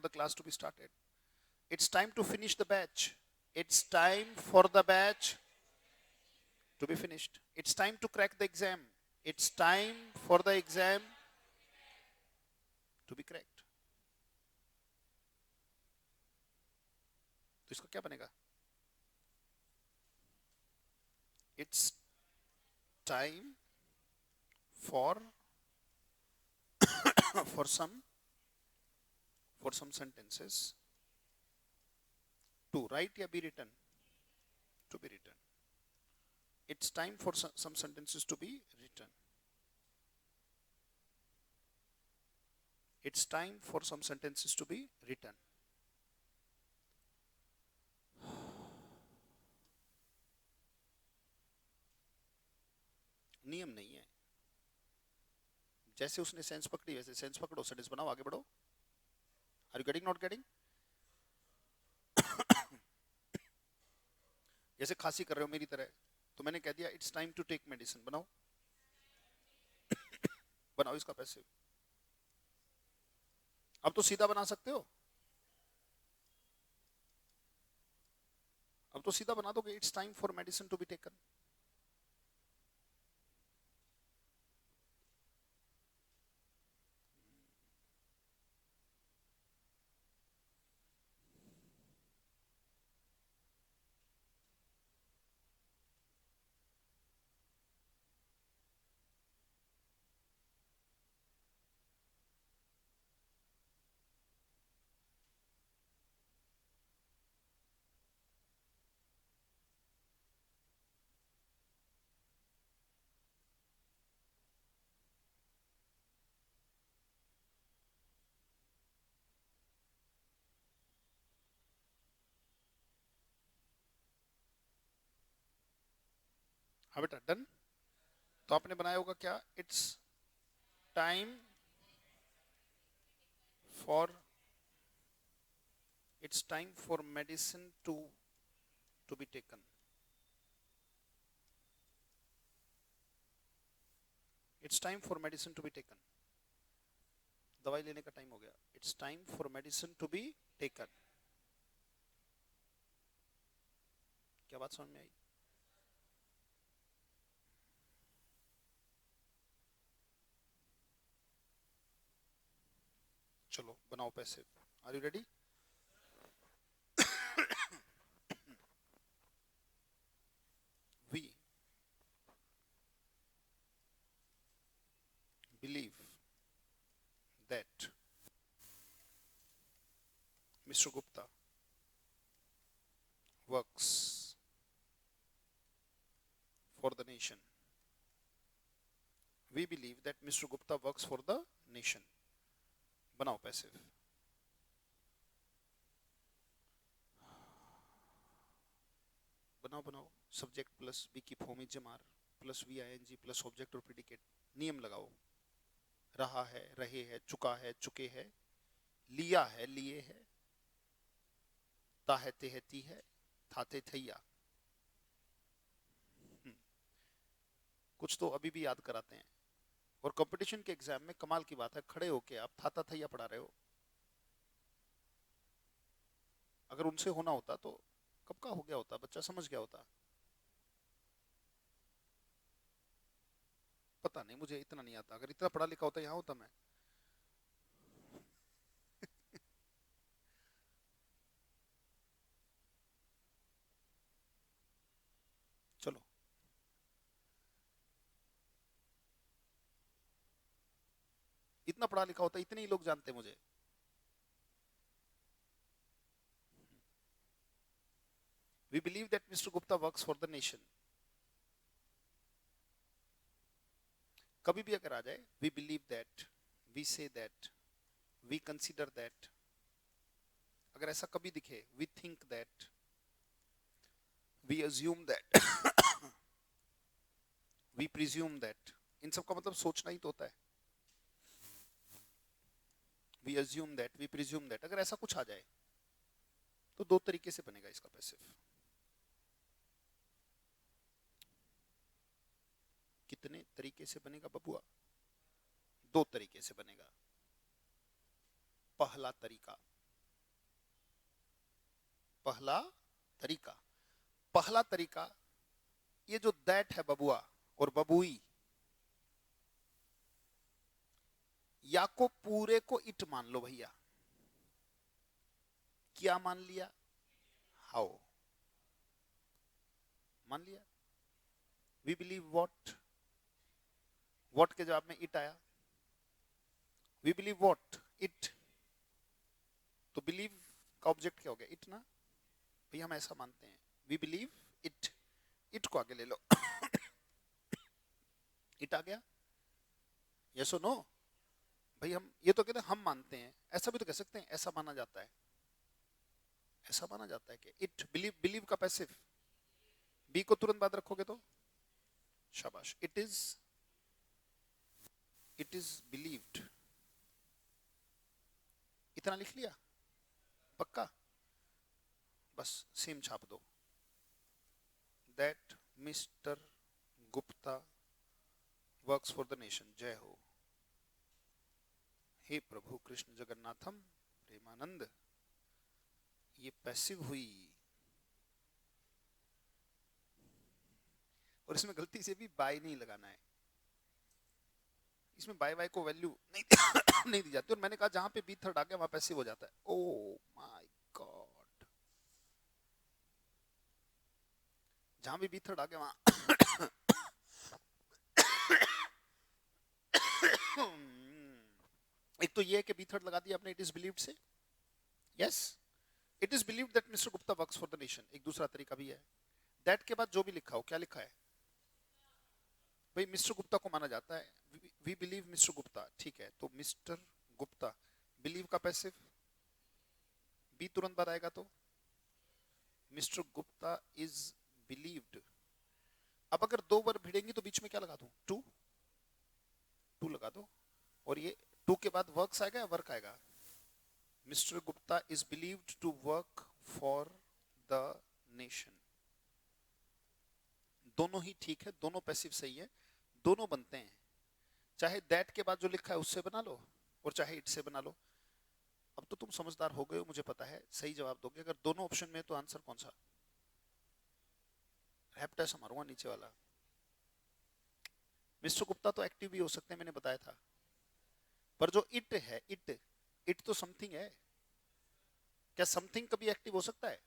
the class to be started. It's time to finish the batch, it's time for the batch to be finished. It's time to crack the exam, it's time for the exam to be cracked. तो इसका क्या बनेगा? It's time for some sentences to write या be written, to be written. It's time for some sentences to be written. It's time for some sentences to be written. नियम नहीं है, जैसे उसने सेंस पकड़ी वैसे सेंस पकड़ो, सेंटेंस बनाओ, आगे बढ़ो. Are you getting, not getting? जैसे खांसी कर रहे हो मेरी तरह, तो मैंने कह दिया it's time to take medicine, बनाओ. बनाओ इसका पैसिव. अब तो सीधा बना सकते हो, अब तो सीधा बना दोगे it's time for medicine to be taken. हाँ बेटा, डन. तो आपने बनाया होगा क्या? It's time for medicine to be taken. It's time for medicine to be taken. दवाई लेने का टाइम हो गया. It's time for medicine to be taken. क्या बात समझ में आई? चलो बनाओ passive. Are you ready? We believe that Mr. Gupta works for the nation. We believe that Mr. Gupta works for the nation. बनाओ पैसिव. बनाओ. सब्जेक्ट प्लस बी की फॉर्म जमार plus V I N G plus object और predicate. नियम लगाओ. रहा है, रहे है, चुका है, चुके है, लिया है, लिए है, ताहे तेहती है, थाते थैया. कुछ तो अभी भी याद कराते हैं. और कंपटीशन के एग्जाम में कमाल की बात है, खड़े होके आप थाता थैया पढ़ा रहे हो. अगर उनसे होना होता तो कब का हो गया होता, बच्चा समझ गया होता. पता नहीं, मुझे इतना नहीं आता. अगर इतना पढ़ा लिखा होता यहाँ होता मैं. इतना पढ़ा लिखा होता इतने ही लोग जानते मुझे। We believe that Mr. Gupta works for the nation. कभी भी अगर आ जाए, we believe that, we say that, we consider that, अगर ऐसा कभी दिखे, we think that, we assume that, we presume that, इन सब का मतलब सोचना ही तो होता है। We assume that, we presume that, अगर ऐसा कुछ आ जाए तो दो तरीके से बनेगा इसका पैसिव। कितने तरीके से बनेगा बबुआ? दो तरीके से बनेगा। पहला तरीका, पहला तरीका, पहला तरीका, ये जो दैट है बबुआ और बबुई, या को पूरे को इट मान लो भैया। क्या मान लिया? हाउ मान लिया। वी बिलीव व्हाट, व्हाट के जवाब में इट आया। We believe what, it. तो बिलीव का ऑब्जेक्ट क्या हो गया? इट ना भैया, हम ऐसा मानते हैं। वी बिलीव इट, इट को आगे ले लो। इट आ गया, यस और नो? भाई हम ये तो कहते हैं हम मानते हैं, ऐसा भी तो कह सकते हैं ऐसा माना जाता है, ऐसा माना जाता है कि इट बिलीव, बिलीव का पैसिव बी को तुरंत बाद रखोगे तो शाबाश, इट इज बिलीव्ड। इतना लिख लिया पक्का? बस सेम छाप दो। That mister Gupta works for the nation. जय हो। हे प्रभु कृष्ण जगन्नाथम प्रेमानंद। ये पैसिव हुई, और इसमें गलती से भी बाय नहीं लगाना है। इसमें बाय बाय को वैल्यू नहीं नहीं दी जाती। और मैंने कहा जहां पे बी थर्ड आ गया वहां पैसिव हो जाता है। ओ माय गॉड, जहां भी बी थर्ड आ गया वहां एक तो ये है कि बी थर्ड लगा दिया आपने इट इज बिलीव्ड से। Yes, it is believed that mister Gupta works for the nation. एक दूसरा तरीका भी है, दैट के बाद जो भी लिखा हो, क्या लिखा है भाई? मिस्टर गुप्ता को माना जाता है। वी बिलीव मिस्टर गुप्ता, ठीक है। तो मिस्टर गुप्ता, बिलीव का पैसिव, बी तुरंत बाद आएगा तो मिस्टर गुप्ता इज बिलीव्ड। अब अगर दो वर्ब भिड़ेंगी तो बीच में क्या लगा दूं? टू, टू लगा दो। और ये टू के बाद वर्क्स आएगा या वर्क आएगा? Mister Gupta is believed to work for the nation. दोनों ही ठीक है, दोनों पैसिव सही है, दोनों बनते हैं। चाहे दैट के बाद जो लिखा है उससे बना लो और चाहे इट से बना लो। अब तो तुम समझदार हो गए हो, मुझे पता है, सही जवाब दोगे। अगर दोनों ऑप्शन में है तो आंसर कौन सा? रैप्टेस मारूंगा नीचे वाला। मिस्टर गुप्ता तो एक्टिव भी हो सकते हैं, मैंने बताया था। पर जो इट है, इट तो समथिंग है। क्या समथिंग कभी एक्टिव हो सकता है?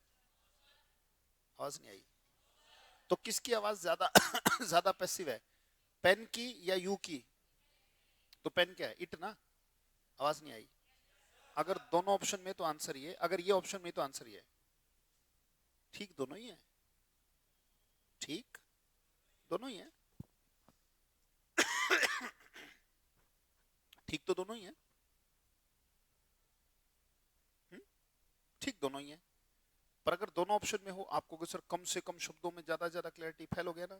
आवाज नहीं आई। तो किसकी आवाज ज्यादा ज्यादा पैसिव है, पेन की या यू की? तो पेन क्या है? इट ना। आवाज नहीं आई। अगर दोनों ऑप्शन में तो आंसर ये, अगर ये ऑप्शन में तो आंसर ये। ठीक दोनों ही है, ठीक दोनों ही है। ठीक तो दोनों ही है, ठीक दोनों ही है। पर अगर दोनों ऑप्शन में हो, आपको सर कम से कम शब्दों में ज्यादा क्लैरिटी, फेल हो गया ना।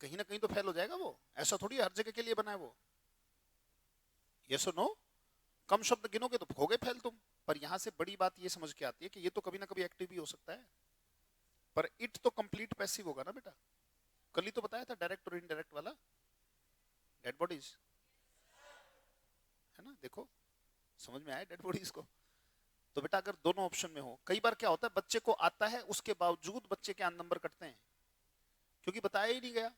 कहीं ना कहीं तो फेल हो जाएगा वो, ऐसा थोड़ी हर जगह के लिए बना है वो। यस और नो? कम शब्द गिनोगे तो हो गए फेल तुम। पर यहां से बड़ी बात ये समझ के आती है कि ये तो कभी ना कभी एक्टिव भी हो सकता है। पर इट तो कंप्लीट पैसिव होगा ना बेटा। कल ही तो बताया था डायरेक्ट और इनडायरेक्ट वाला। डेड बॉडीज है ना, देखो समझ में आया डेड बॉडीज को। तो बेटा अगर दोनों ऑप्शन में हो, कई बार क्या होता है बच्चे को आता है उसके बावजूद बच्चे के नंबर कटते हैं क्योंकि बताया ही नहीं गया।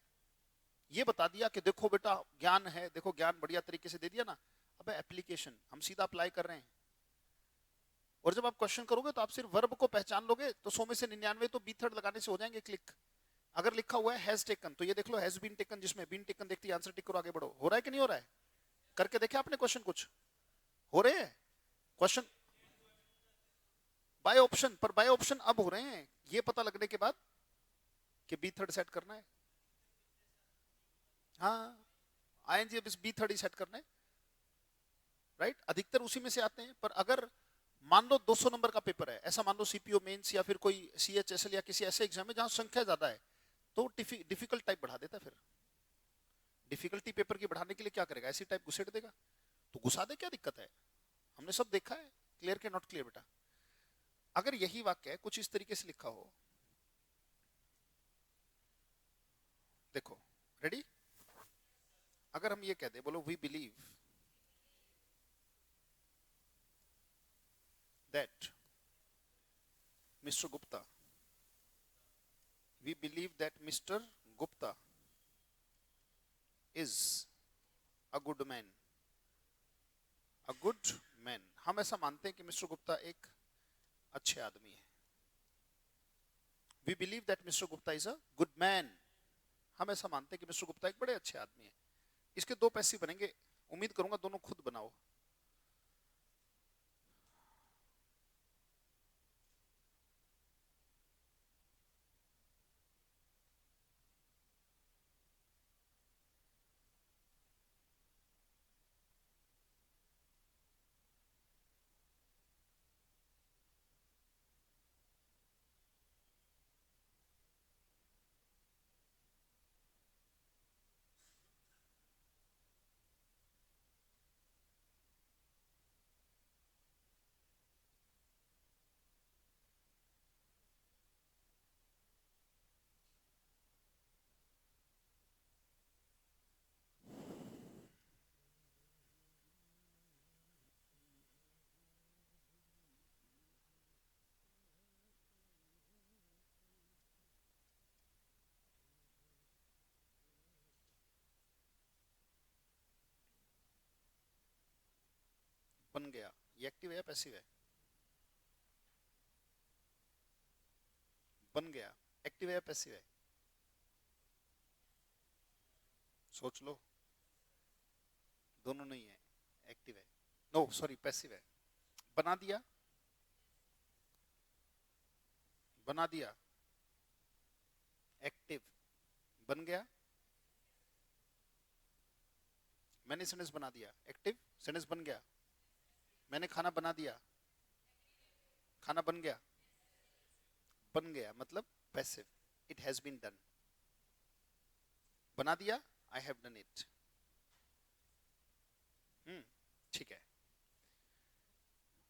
ये बता दिया कि देखो बेटा ज्ञान है, देखो ज्ञान बढ़िया तरीके से दे दिया ना। अब एप्लीकेशन हम सीधा अप्लाई कर रहे हैं। और जब आप क्वेश्चन करोगे तो आप सिर्फ वर्ब को पहचान लोगे तो 100 में से 99 तो बी थर्ड लगाने से हो जाएंगे क्लिक। अगर लिखा हुआ है हैज टेकन तो ये देख लो हैज बीन टेकन, जिसमें बीन टेकन देखती है आंसर टिक करो आगे बढ़ो। हो रहा है कि नहीं हो रहा है? करके देखे आपने क्वेश्चन? कुछ हो रहे हैं क्वेश्चन बाय ऑप्शन, पर बाय ऑप्शन अब हो रहे हैं ये पता लगने के बाद कि बी थर्ड सेट करना है। हाँ, आईएनजी अब बी थर्ड ही सेट करना है, राइट? अधिकतर उसी में से आते हैं। पर अगर मान लो 200 नंबर का पेपर है, ऐसा मान लो सीपीओ मेंस या फिर कोई सीएचएसएल या किसी ऐसे एग्जाम में जहां संख्या ज्यादा है, तो डिफिकल्ट टाइप बढ़ा देता है। फिर डिफिकल्टी पेपर की बढ़ाने के लिए क्या करेगा? ऐसी टाइप घुसेड़ देगा। तो घुसा दे, क्या दिक्कत है? हमने सब देखा है। क्लियर के नॉट क्लियर बेटा? अगर यही वाक्य है कुछ इस तरीके से लिखा हो, देखो, रेडी? अगर हम ये कह दे, बोलो we believe that mister Gupta, we believe that Mr. Gupta is a good man, a good man। हम ऐसा मानते हैं कि मिस्टर गुप्ता एक अच्छे आदमी है। We believe that Mr. Gupta is a good man। हम ऐसा मानते हैं कि मिस्टर गुप्ता एक बड़े अच्छे आदमी है। इसके दो पैसे बनेंगे, उम्मीद करूंगा दोनों खुद बनाओ। बन गया। ये एक्टिव है या पैसिव है? बन गया। एक्टिव है या पैसिव है? सोच लो। दोनों नहीं है, एक्टिव है। नो सॉरी, पैसिव है। बना दिया, बना दिया। एक्टिव बन गया। मैंने सेंटेंस बना दिया, एक्टिव सेंटेंस बन गया। मैंने खाना बना दिया, खाना बन गया। बन गया मतलब passive, it has been done. बना दिया, आई हैव डन इट। ठीक है।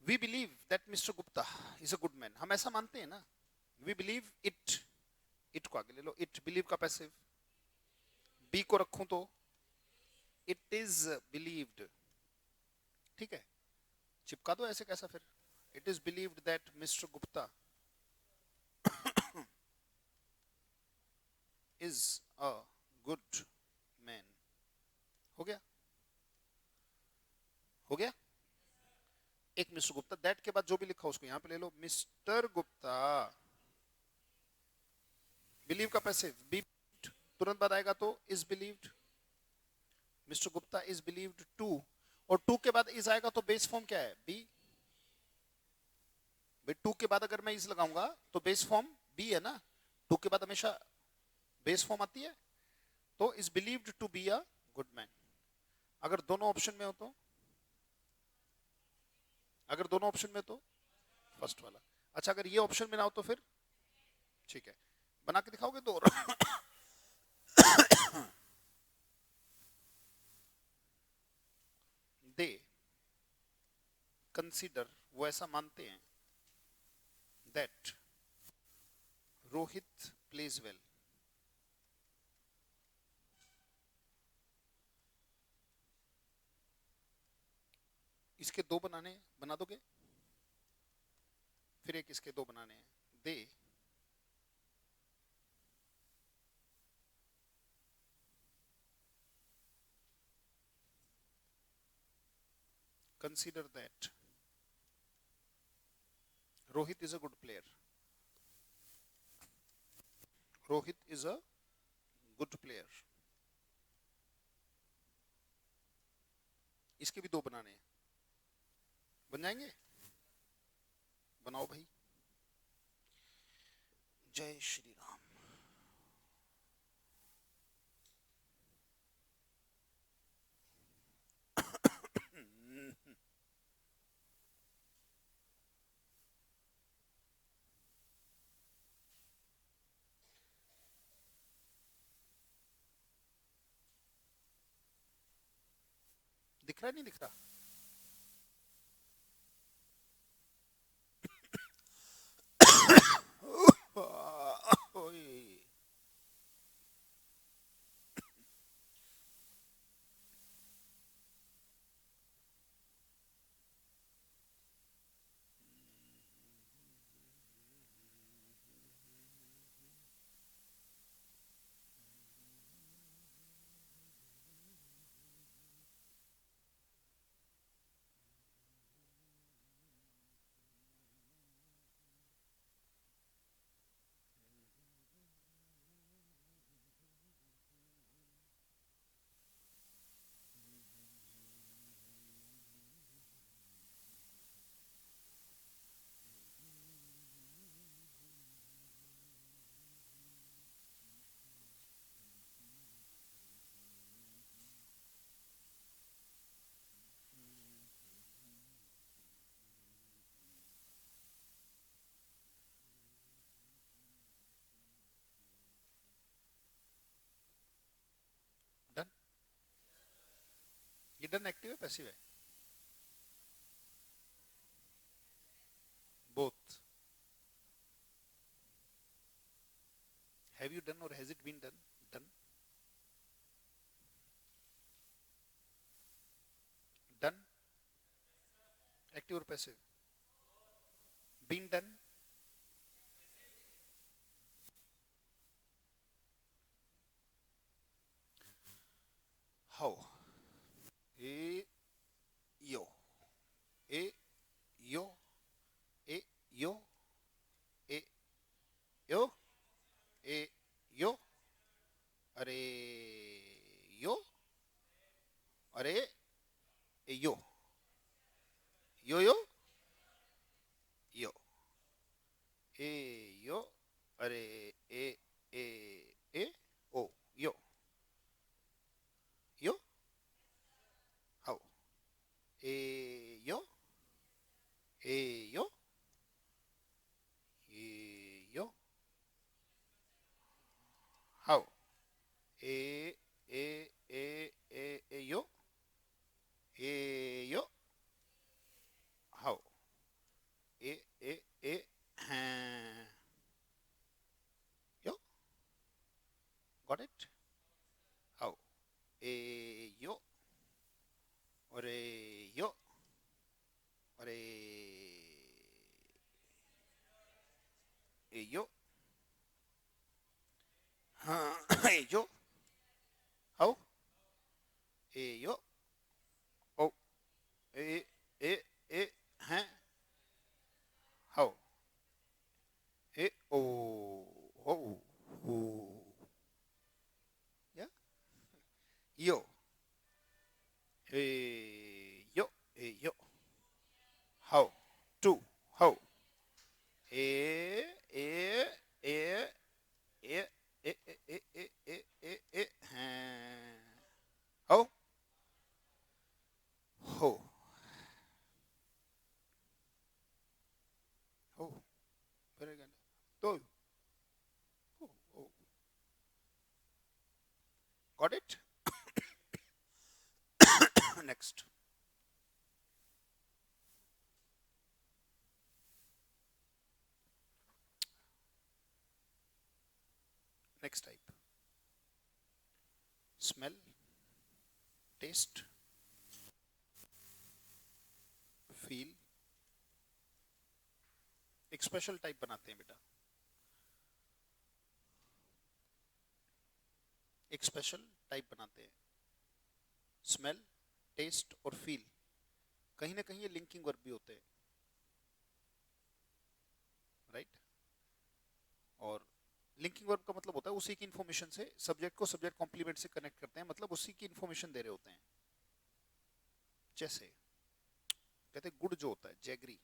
We believe that mister Gupta is a good man. हम ऐसा मानते हैं ना। वी बिलीव इट, इट को आगे ले लो, इट बिलीव का पैसिव। बी को रखूं तो इट इज बिलीव्ड। ठीक है, चिपका दो ऐसे कैसा फिर? It is believed that mister Gupta is a good man. हो गया? हो गया? एक मिस्टर गुप्ता, दैट के बाद जो भी लिखा उसको यहां पे ले लो। मिस्टर गुप्ता, बिलीव का पैसिव बी, तुरंत बाद आएगा तो is believed. Mister Gupta is believed to, और टू के बाद इज आएगा तो बेस फॉर्म क्या है? बी। भाई टू के बाद अगर मैं इज लगाऊंगा तो बेस फॉर्म बी है ना। टू के बाद हमेशा बेस फॉर्म आती है। तो is believed to be a good man. अगर दोनों ऑप्शन में हो तो, अगर दोनों ऑप्शन में तो फर्स्ट वाला। अच्छा, अगर ये ऑप्शन में ना हो तो फिर? ठीक है, बना के दिखाओगे दो और? दे कंसीडर, वो ऐसा मानते हैं, दैट रोहित प्लेज वेल। इसके दो बनाने हैं, बना दोगे? फिर एक इसके दो बनाने हैं। दे consider that Rohit is a good player. Rohit is a good player. इसके भी 2 बनाने हैं, बन जाएंगे? बनाओ भाई। जय श्री राम। दिख रहा है, नहीं दिख रहा? ओए, डन। ये डन एक्टिव है पैसिव है? बोथ। हैव यू डन और has it been done? Done. Done active और पैसिव? Been done. हाउ? ए यो, ए यो, ए यो, ए यो, ए यो, अरे यो, अरे ए यो, यो यो, यो, ए यो, अरे ए ए ए ओ यो, यो, हाउ? ए यो, ए यो, ए यो, हाउ? ए ए ए ए ए यो, हाउ? ए ए ए हाँ, यो, गॉट इट? हाउ? ए यो, अरे यो, अरे ए यो, हाँ ए यो, हाउ? ए यो, ओ ए ए ए हाँ, हाउ? ए ओ ओ ओ या यो, ए यो, ए यो, हाउ? Two, how? ए ए ए ए ए ए ए ए ए ए ए हाँ, हाउ? हो हो, very good. तो oh, oh. Got it? Next. Next type. Smell, taste, feel. एक स्पेशल टाइप बनाते हैं बेटा, एक स्पेशल टाइप बनाते हैं। स्मेल, टेस्ट और फील, कहीं ना कहीं ये लिंकिंग वर्ब भी होते हैं, राइट? और लिंकिंग वर्ब का मतलब होता है उसी की इंफॉर्मेशन से सब्जेक्ट को सब्जेक्ट कॉम्प्लीमेंट से कनेक्ट करते हैं, मतलब उसी की इंफॉर्मेशन दे रहे होते हैं, जैसे कहते गुड़ जो होता है, जैगरी,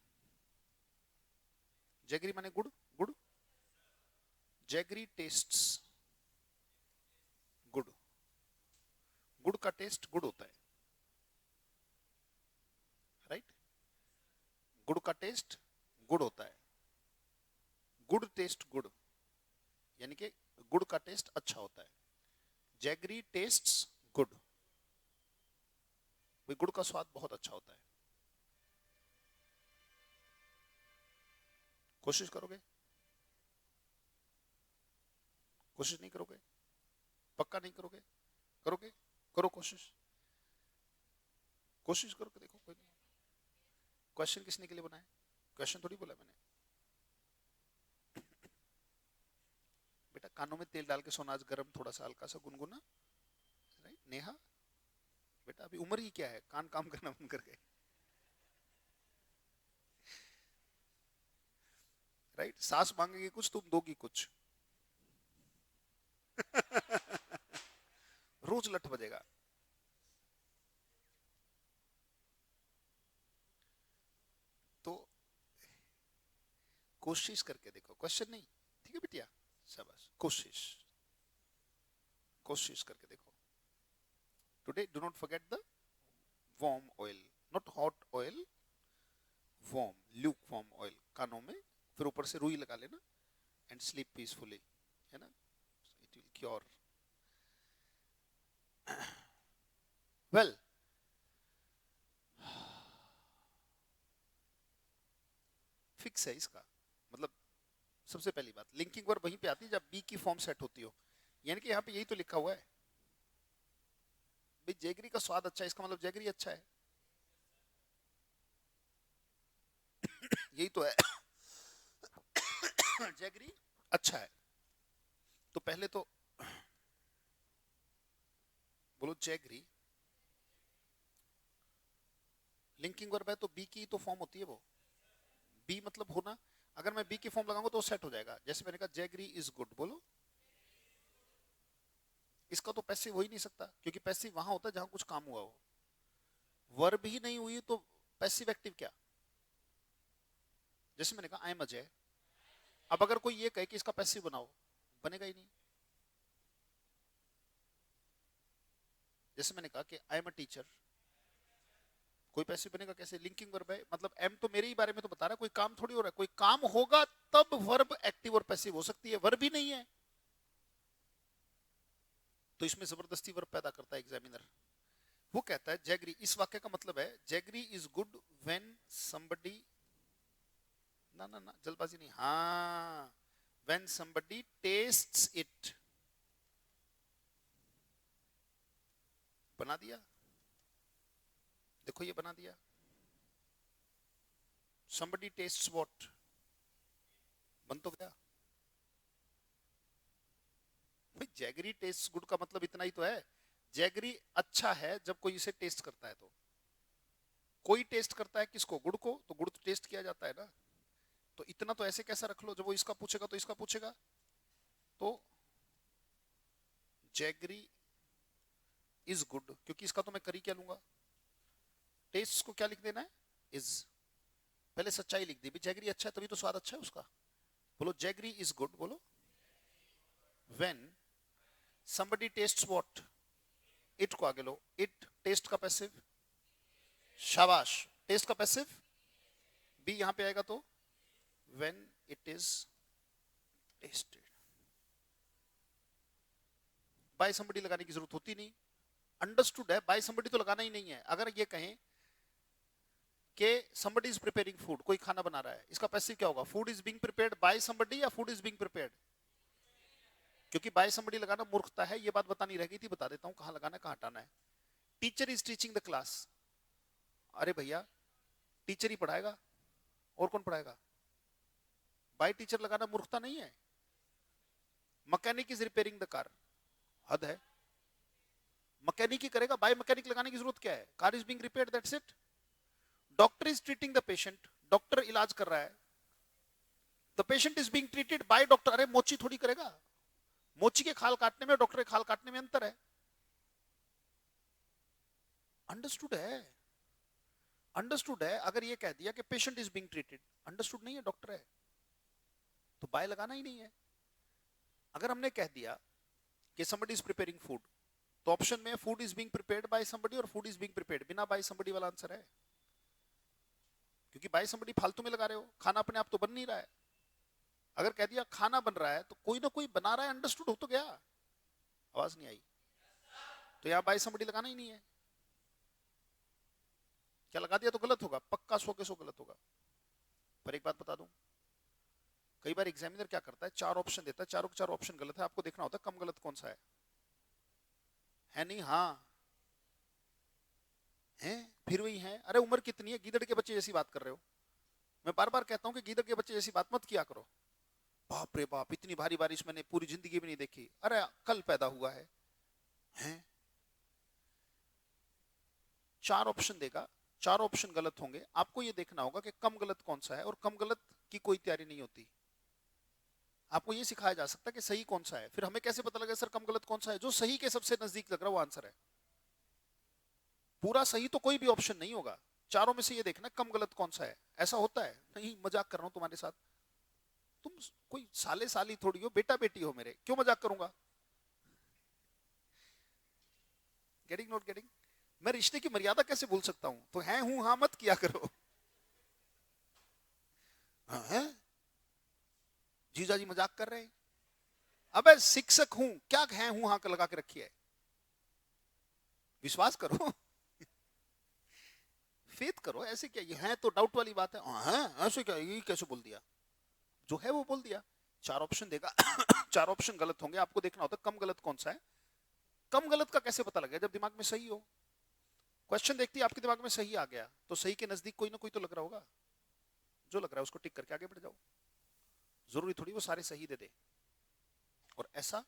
जैगरी माने गुड़, गुड़, जैगरी टेस्ट्स गुड़, गुड़ का टेस्ट गुड़ होता है, राइट? गुड़ का टेस्ट गुड़ होता है, गुड टेस्ट गुड़, यानी कि गुड़ का टेस्ट अच्छा होता है। जैगरी टेस्ट्स गुड, भाई गुड़ का स्वाद बहुत अच्छा होता है। कोशिश करोगे? कोशिश नहीं करोगे? पक्का नहीं करोगे? करोगे? करो कोशिश, कोशिश करो कि देखो। कोई नहीं, क्वेश्चन किसने के लिए बनाया? क्वेश्चन थोड़ी बोला मैंने। बेटा कानों में तेल डाल के सोना आज गरम, थोड़ा सा हल्का सा गुनगुना, राइट? नेहा बेटा अभी उम्र ही क्या है, कान काम करना बंद कर गए, राइट? सास मांगेगी कुछ, तुम दोगी कुछ। रोज लठ बजेगा। तो कोशिश करके देखो, क्वेश्चन नहीं, ठीक है बिटिया? शाबाश, कोशिश, कोशिश करके देखो। Today do not forget the warm oil, not hot oil, warm, Luke warm oil कानों में, फिर ऊपर से रुई लगा लेना एंड स्लीप पीसफुली, है ना? It will cure. Well, fix है इसका मतलब। सबसे पहली बात, लिंकिंग वर्ब वहीं पे आती है जब बी की फॉर्म सेट होती हो, यानी कि यहाँ पे यही तो लिखा हुआ है भाई, जैगरी का स्वाद अच्छा है, इसका मतलब जैगरी अच्छा है, यही तो है। जैगरी अच्छा है, तो पहले तो बोलो जैगरी, लिंकिंग वर्ब है तो बी की तो फॉर्म होती है वो, बी मतलब होना। अगर मैं बी की फॉर्म लगाऊंगा तो सेट हो जाएगा। जैसे मैंने कहा जैगरी इज गुड, बोलो इसका तो पैसिव हो ही नहीं सकता, क्योंकि पैसिव वहां होता है जहां कुछ काम हुआ हो। वर्ब ही नहीं हुई तो पैसिव एक्टिव क्या? जैसे मैंने कहा आई एम अजय, अब अगर कोई ये कहे कि इसका पैसिव बनाओ, बनेगा ही नहीं। जैसे मैंने कहा कि आई एम अ टीचर, कोई पैसिव बनेगा कैसे? लिंकिंग वर्ब है, मतलब एम तो मेरे ही बारे में तो बता रहा है, कोई काम थोड़ी हो रहा है। कोई काम होगा तब वर्ब एक्टिव और पैसिव हो सकती है, वर्ब ही नहीं है तो इसमें जबरदस्ती वर्ब पैदा करता है एग्जामिनर। वो कहता है जैगरी, इस वाक्य का मतलब है jaggery is good when somebody, ना ना ना जल्दबाजी नहीं, हाँ, व्हेन समबडी टेस्ट्स इट, बना दिया, देखो ये बना दिया। somebody tastes what, बन तो गया भाई। जैगरी टेस्ट गुड का मतलब इतना ही तो है, जैगरी अच्छा है जब कोई इसे टेस्ट करता है। तो कोई टेस्ट करता है किसको? गुड़ को, तो गुड़ तो टेस्ट किया जाता है ना। तो इतना तो ऐसे कैसा रख लो, जब वो इसका पूछेगा तो इसका पूछेगा। तो जैगरी इज गुड, क्योंकि इसका तो मैं करी क्या लूंगा, टेस्ट को क्या लिख देना है, इज, पहले सच्चाई लिख दी, जैगरी अच्छा है तभी तो स्वाद अच्छा है उसका। बोलो जैगरी इज गुड, बोलो when somebody tastes what, it को आगे लो, इट टेस्ट का पैसिव, शाबाश, टेस्ट का पैसिव बी यहां पे आएगा, तो when it is tested. By somebody लगाने की जरूरत होती नहीं, अंडरस्टूड है, बाय somebody तो लगाना ही नहीं है। अगर ये कहें कि somebody is preparing food, कोई खाना बना रहा है, इसका पैसिव क्या होगा? Food is being prepared by somebody या फूड इज बीइंग प्रिपेयर्ड? क्योंकि बाय somebody लगाना मूर्खता है, ये बात बतानी रह गई थी, बता देता हूं कहां लगाना है कहां हटाना है। Teacher is teaching the class, अरे भैया टीचर ही पढ़ाएगा, और कौन पढ़ाएगा? बाय टीचर लगाना मूर्खता नहीं है। Mechanic is repairing the car, हद है, मैकेनिक ही करेगा, बाय मैकेनिक लगाने की जरूरत क्या है? Car is being repaired, that's it. Doctor is treating the patient, doctor इलाज कर रहा है, the patient is being treated by doctor. अरे मोची थोड़ी करेगा, मोची के खाल काटने में डॉक्टर के खाल काटने में अंतर है, अंडरस्टूड है। अंडरस्टूड है, अगर ये कह दिया कि patient is being treated, understood नहीं है, डॉक्टर है, तो बाय लगाना ही नहीं है। अगर हमने कह दिया कि somebody is preparing food, तो ऑप्शन में food is being prepared by somebody और फूड इज बीइंग प्रिपेयर्ड, बिना बाय समबडी वाला आंसर है, क्योंकि बाय समबडी फालतू में लगा रहे हो, खाना अपने आप तो बन नहीं रहा है। अगर कह दिया खाना बन रहा है तो कोई ना कोई बना रहा है, अंडरस्टूड हो तो गया। आवाज नहीं आई तो यहां बाय समबडी लगाना ही नहीं है। क्या लगा दिया तो गलत होगा, पक्का 100 के 100 गलत होगा। पर एक बात बता दूं, कई बार एग्जामिनर क्या करता है, 4 ऑप्शन देता है, चारों के 4 ऑप्शन गलत है, आपको देखना होता है कम गलत कौन सा है नहीं? हाँ है, फिर वही है। अरे उम्र कितनी है, गीदड़ के बच्चे जैसी बात कर रहे हो। मैं बार बार कहता हूं कि गीदड़ के बच्चे जैसी बात मत किया करो। बाप रे बाप, इतनी भारी बारिश मैंने पूरी जिंदगी में नहीं देखी। अरे कल पैदा हुआ है, हैं? 4 ऑप्शन देगा, 4 ऑप्शन गलत होंगे, आपको ये देखना होगा कि कम गलत कौन सा है, और कम गलत की कोई तैयारी नहीं होती। आपको ये सिखाया जा सकता है कि सही कौन सा है, फिर हमें कैसे पता लगे सर कम गलत कौन सा है? जो सही के सबसे नजदीक लग रहा है वो आंसर है। पूरा सही तो कोई भी ऑप्शन नहीं होगा, चारों में से ये देखना कम गलत कौन सा है। ऐसा होता है? नहीं, मजाक कर रहा हूं तुम्हारे साथ। तुम कोई साले साली थोड़ी हो, बेटा बेटी हो मेरे, क्यों मजाक करूंगा? Getting not getting? मैं रिश्ते की मर्यादा कैसे भूल सकता हूं? तो है हूं हाँ मत किया करो। हाँ है, जीजा जी मजाक कर रहे हैं। अबे शिक्षक हूं, क्या है हूं हाँ लगा के रखी है, विश्वास करो। फेथ करो, ऐसे क्या ये है तो डाउट वाली बात है। हाँ ऐसे क्या, ये कैसे बोल दिया? जो है वो बोल दिया। 4 ऑप्शन देगा, 4 ऑप्शन गलत होंगे, आपको देखना होता है कम गलत कौन सा है। कम गलत का कैसे पता लगेगा? जब दिमाग में सही हो। क्वेश्चन देखती है आपके दिमाग में सही आ गया, तो सही के नजदीक कोई ना कोई तो लग रहा होगा, जो लग रहा है उसको टिक करके आगे बढ़ जाओ। जरूरी थोड़ी वो सारे सही दे दे। और ऐसा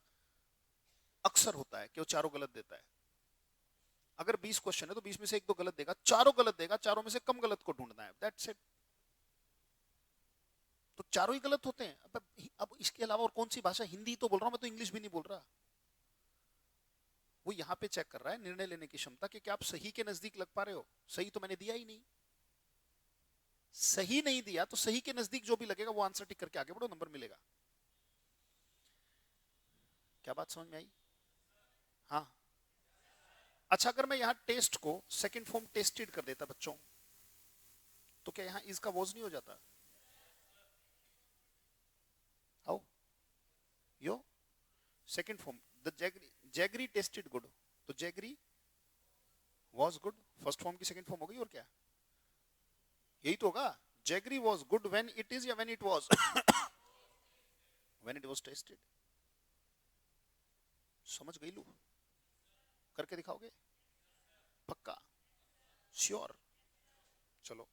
अक्सर होता है कि वो चारों गलत देता है। अगर 20 क्वेश्चन है तो 20 में से 1-2 गलत देगा, चारों गलत देगा, चारों में से कम गलत को ढूंढना है, दैट्स इट। तो चारों ही गलत होते हैं। अब इसके अलावा और कौन सी भाषा, हिंदी तो बोल रहा हूं मैं, तो इंग्लिश भी नहीं बोल रहा। वो यहां पे चेक कर रहा है निर्णय लेने की क्षमता कि क्या आप सही के नजदीक लग पा रहे हो। सही तो मैंने दिया ही नहीं, सही नहीं दिया तो सही के नजदीक जो भी लगेगा वो आंसर टिक करके आगे बढ़ो, नंबर मिलेगा। क्या बात समझ में आई? हाँ। अच्छा, अगर मैं यहां टेस्ट को सेकंड फॉर्म टेस्टेड कर देता बच्चों, तो क्या यहां इसका वॉज नहीं हो जाता? आओ यो second form, the jaggery tested good, तो jaggery was good, first form की सेकंड फॉर्म हो गई। और क्या, यही तो होगा। Jaggery was good when it is या when it was? When it was tested. समझ गई? लू करके दिखाओगे? पक्का? श्योर? चलो,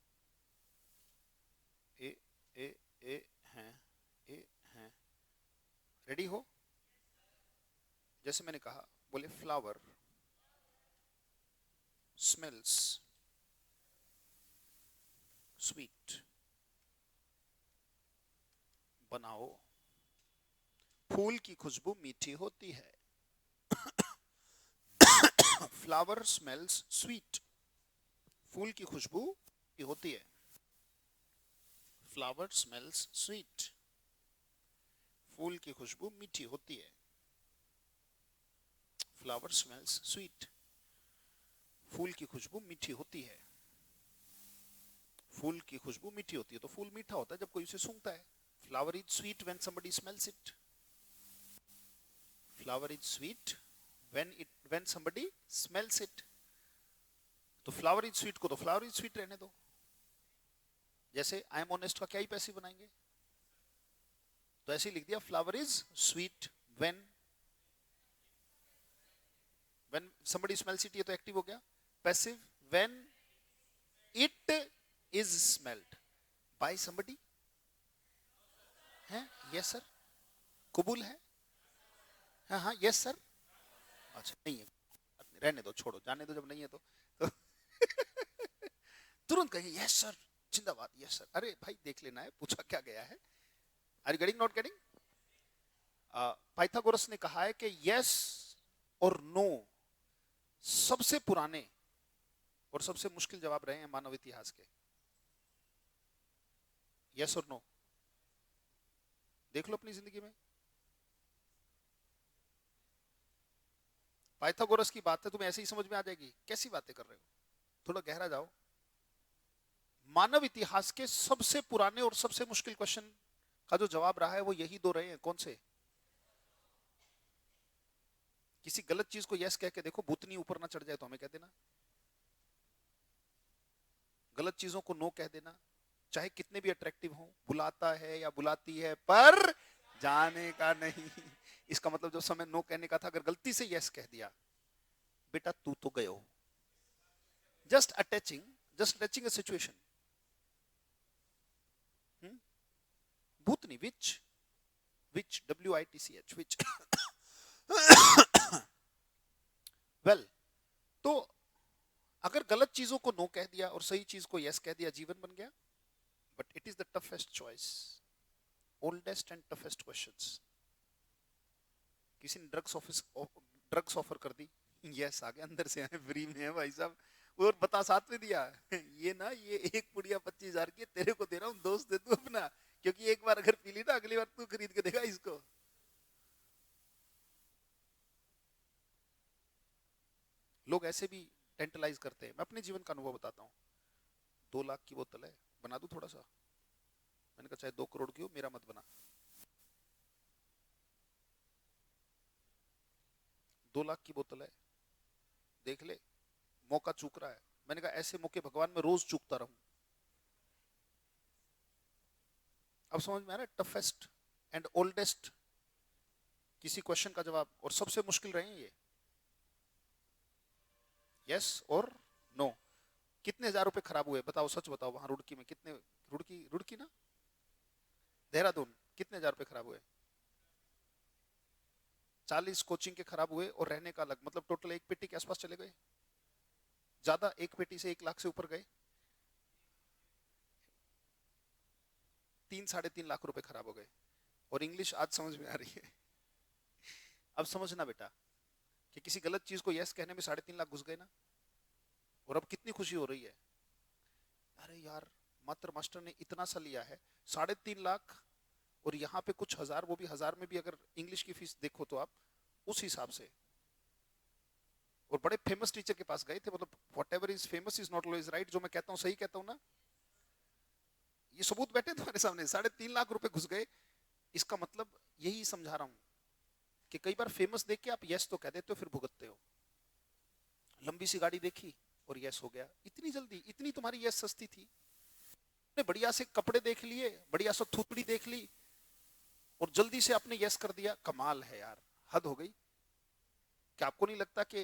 ए ए ए हैं, ए हैं, रेडी हो? जैसे मैंने कहा, बोले फ्लावर स्मेल्स स्वीट, बनाओ। फूल की खुशबू मीठी होती है। फ्लावर स्मेल्स स्वीट, फूल की खुशबू मीठी होती है। फ्लावर स्मेल्स स्वीट, फूल की खुशबू मीठी होती है। फ्लावर स्मेल्स स्वीट, फूल की खुशबू मीठी होती है। फूल की खुशबू मीठी होती है, तो फूल मीठा होता है जब कोई उसे सूंघता है। Flower is sweet when somebody smells it. Flower is sweet when somebody smells it. तो फ्लावर इज स्वीट को तो फ्लावर इज स्वीट रहने दो। जैसे आई एम ऑनेस्ट का क्या ही पैसिव बनाएंगे, तो ऐसे ही लिख दिया, flower is sweet when somebody smells it, ये तो एक्टिव हो गया। Passive, when it is smelled by somebody है। यस सर, कबूल है? हाँ हाँ यस सर। अच्छा नहीं है, रहने दो, छोड़ो, जाने दो, जब नहीं है तो तुरंत कहेंगे यस सर, जिंदाबाद, यस सर। अरे भाई देख लेना है, पूछा क्या गया है। Are you getting not getting? Pythagoras ने कहा है कि यस और नो सबसे पुराने और सबसे मुश्किल जवाब रहे हैं मानव इतिहास के। यस और नो? देख लो अपनी जिंदगी में। पाइथागोरस की बात है, तुम्हें ऐसे ही समझ में आ जाएगी, कैसी बातें कर रहे हो, थोड़ा गहरा जाओ। मानव इतिहास के सबसे पुराने और सबसे मुश्किल क्वेश्चन का जो जवाब रहा है वो यही दो रहे हैं। कौन से? किसी गलत चीज को यस कह के देखो, भूतनी ऊपर ना चढ़ जाए तो हमें कह देना। गलत चीजों को नो कह देना, चाहे कितने भी अट्रैक्टिव हो। बुलाता है या बुलाती है पर जाने का नहीं। इसका मतलब जो समय नो कहने का था, अगर गलती से यस कह दिया, बेटा तू तो गयो। Just attaching a situation. Bhootni, which WITCH, which. Well, तो अगर गलत चीजों को नो कह दिया और सही चीज को यस कह दिया, जीवन बन गया। But it is the toughest choice, oldest and toughest questions. किसी ने ड्रग्स ऑफर कर दी, यस आ गया, अंदर से आए, फ्री में है भाई साहब, और बता साथ में दिया। ये ना, ये एक पुड़िया 25,000 की तेरे को दे रहा हूँ, दोस्त दे तू अपना, क्योंकि एक बार अगर पी ली ना, अगली बार तू खरीद के देगा इसको। लोग ऐसे भी टेंटलाइज करते हैं। मैं अपने जीवन का अनुभव बताता हूँ। 2 लाख की बोतल है, बना दूं थोड़ा सा? मैंने कहा चाहे 2 करोड़ की हो, मेरा मत बना। 2 लाख की बोतल है, देख ले, मौका चूक रहा है। मैंने कहा ऐसे मौके भगवान मैं रोज चूकता रहूं। अब समझ में आ रहा है? टफेस्ट एंड ओल्डेस्ट किसी क्वेश्चन का जवाब, और सबसे मुश्किल रहे ये। यस और नो। कितने हजार रुपए खराब हुए बताओ, सच बताओ, वहां रुड़की में कितने? रुड़की ना, देहरादून, कितने हजार रुपए खराब हुए? 40 कोचिंग के खराब हुए और रहने का अलग, मतलब टोटल एक पेटी के आसपास चले गए। ज्यादा, एक पेटी से 1 लाख से ऊपर गए। 3-3.5 लाख रुपए खराब हो गए। और इंग्लिश आज समझ में आ रही है। अब समझना बेटा कि किसी गलत चीज को यस कहने में 3.5 लाख घुस गए ना। और अब कितनी खुशी हो रही है, अरे यार मात्र मास्टर ने इतना सा लिया है, 3.5 लाख, और यहाँ पे कुछ हजार, वो भी हजार में भी अगर इंग्लिश की फीस देखो तो आप उस हिसाब से। और बड़े फेमस टीचर के पास गए थे, मतलब whatever is famous is not always right. जो मैं कहता हूँ सही कहता हूँ ना, ये सबूत बैठे तुम्हारे सामने। 3.5 लाख रुपए घुस गए। इसका मतलब यही समझा रहा हूं कि कई बार फेमस देख के आप यस तो कह देते हो, फिर भुगतते हो। लंबी सी गाड़ी देखी और यस हो गया, इतनी जल्दी, इतनी तुम्हारी यस सस्ती थी। बढ़िया से कपड़े देख लिए, बढ़िया से थूथड़ी देख ली और जल्दी से आपने यस कर दिया। कमाल है यार, हद हो गई। क्या आपको नहीं लगता कि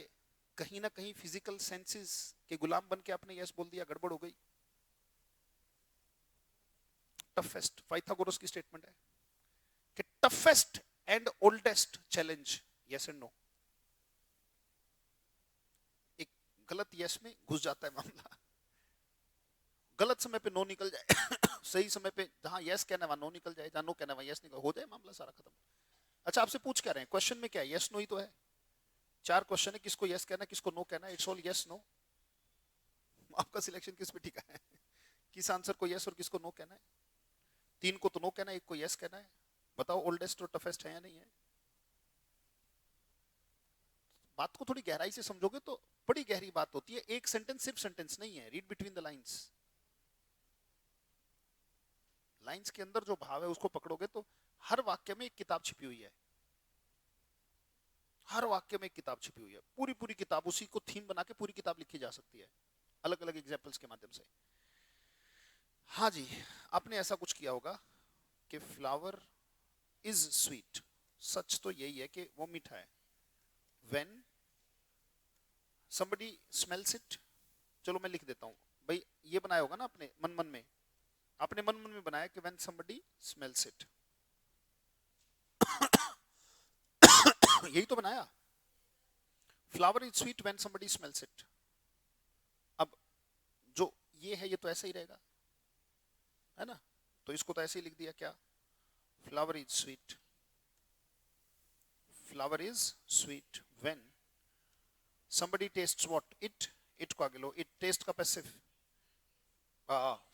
कहीं ना कहीं फिजिकल सेंसेस के गुलाम बन के आपने यस बोल दिया, गड़बड़ हो गई? टफेस्ट, पाइथागोरस की स्टेटमेंट है कि toughest and oldest challenge, yes and no. एक गलत यस में घुस जाता है मामला। गलत समय पे नो निकल जाए, सही समय पे जहां यस कहना है वहां नो निकल जाए, जहां नो कहना है वहां यस निकल, हो जाए मामला सारा खत्म। अच्छा, आपसे पूछ क्या रहे हैं? क्वेश्चन में क्या है? यस नो ही तो है। 4 क्वेश्चन है, किसको यस कहना है, किसको नो कहना है। It's all yes no. आपका सिलेक्शन किस पे टिका है? किस आंसर को यस और किसको नो कहना है? 3 को तो नो कहना है, 1 को यस कहना है। बताओ ओल्डेस्ट और टफेस्ट है या नहीं है? बात को थोड़ी गहराई से समझोगे तो बड़ी गहरी बात होती है। एक सेंटेंस सिर्फ सेंटेंस नहीं है, read between the lines. Lines के अंदर जो भाव है उसको पकड़ोगे तो हर वाक्य में एक किताब छिपी हुई है। हर वाक्य में एक किताब छिपी हुई है, पूरी पूरी किताब, उसी को थीम बना के पूरी किताब लिखी जा सकती है, अलग अलग एग्जाम्पल्स के माध्यम से। हाँ जी, आपने ऐसा कुछ किया होगा कि फ्लावर इज स्वीट। सच तो यही है कि वो मीठा है। when somebody smells it, चलो मैं लिख देता हूं भाई, ये बनाया होगा ना अपने मन मन में, आपने मन मन में बनाया कि when somebody smells it। यही तो बनाया, flower is sweet when somebody smells it। अब जो ये है ये तो ऐसा ही रहेगा, है ना? तो इसको तो ऐसे ही लिख दिया, क्या? Flower is sweet, flower is sweet when somebody tastes what? It, it को आगे लो, इट टेस्ट का पैसिव,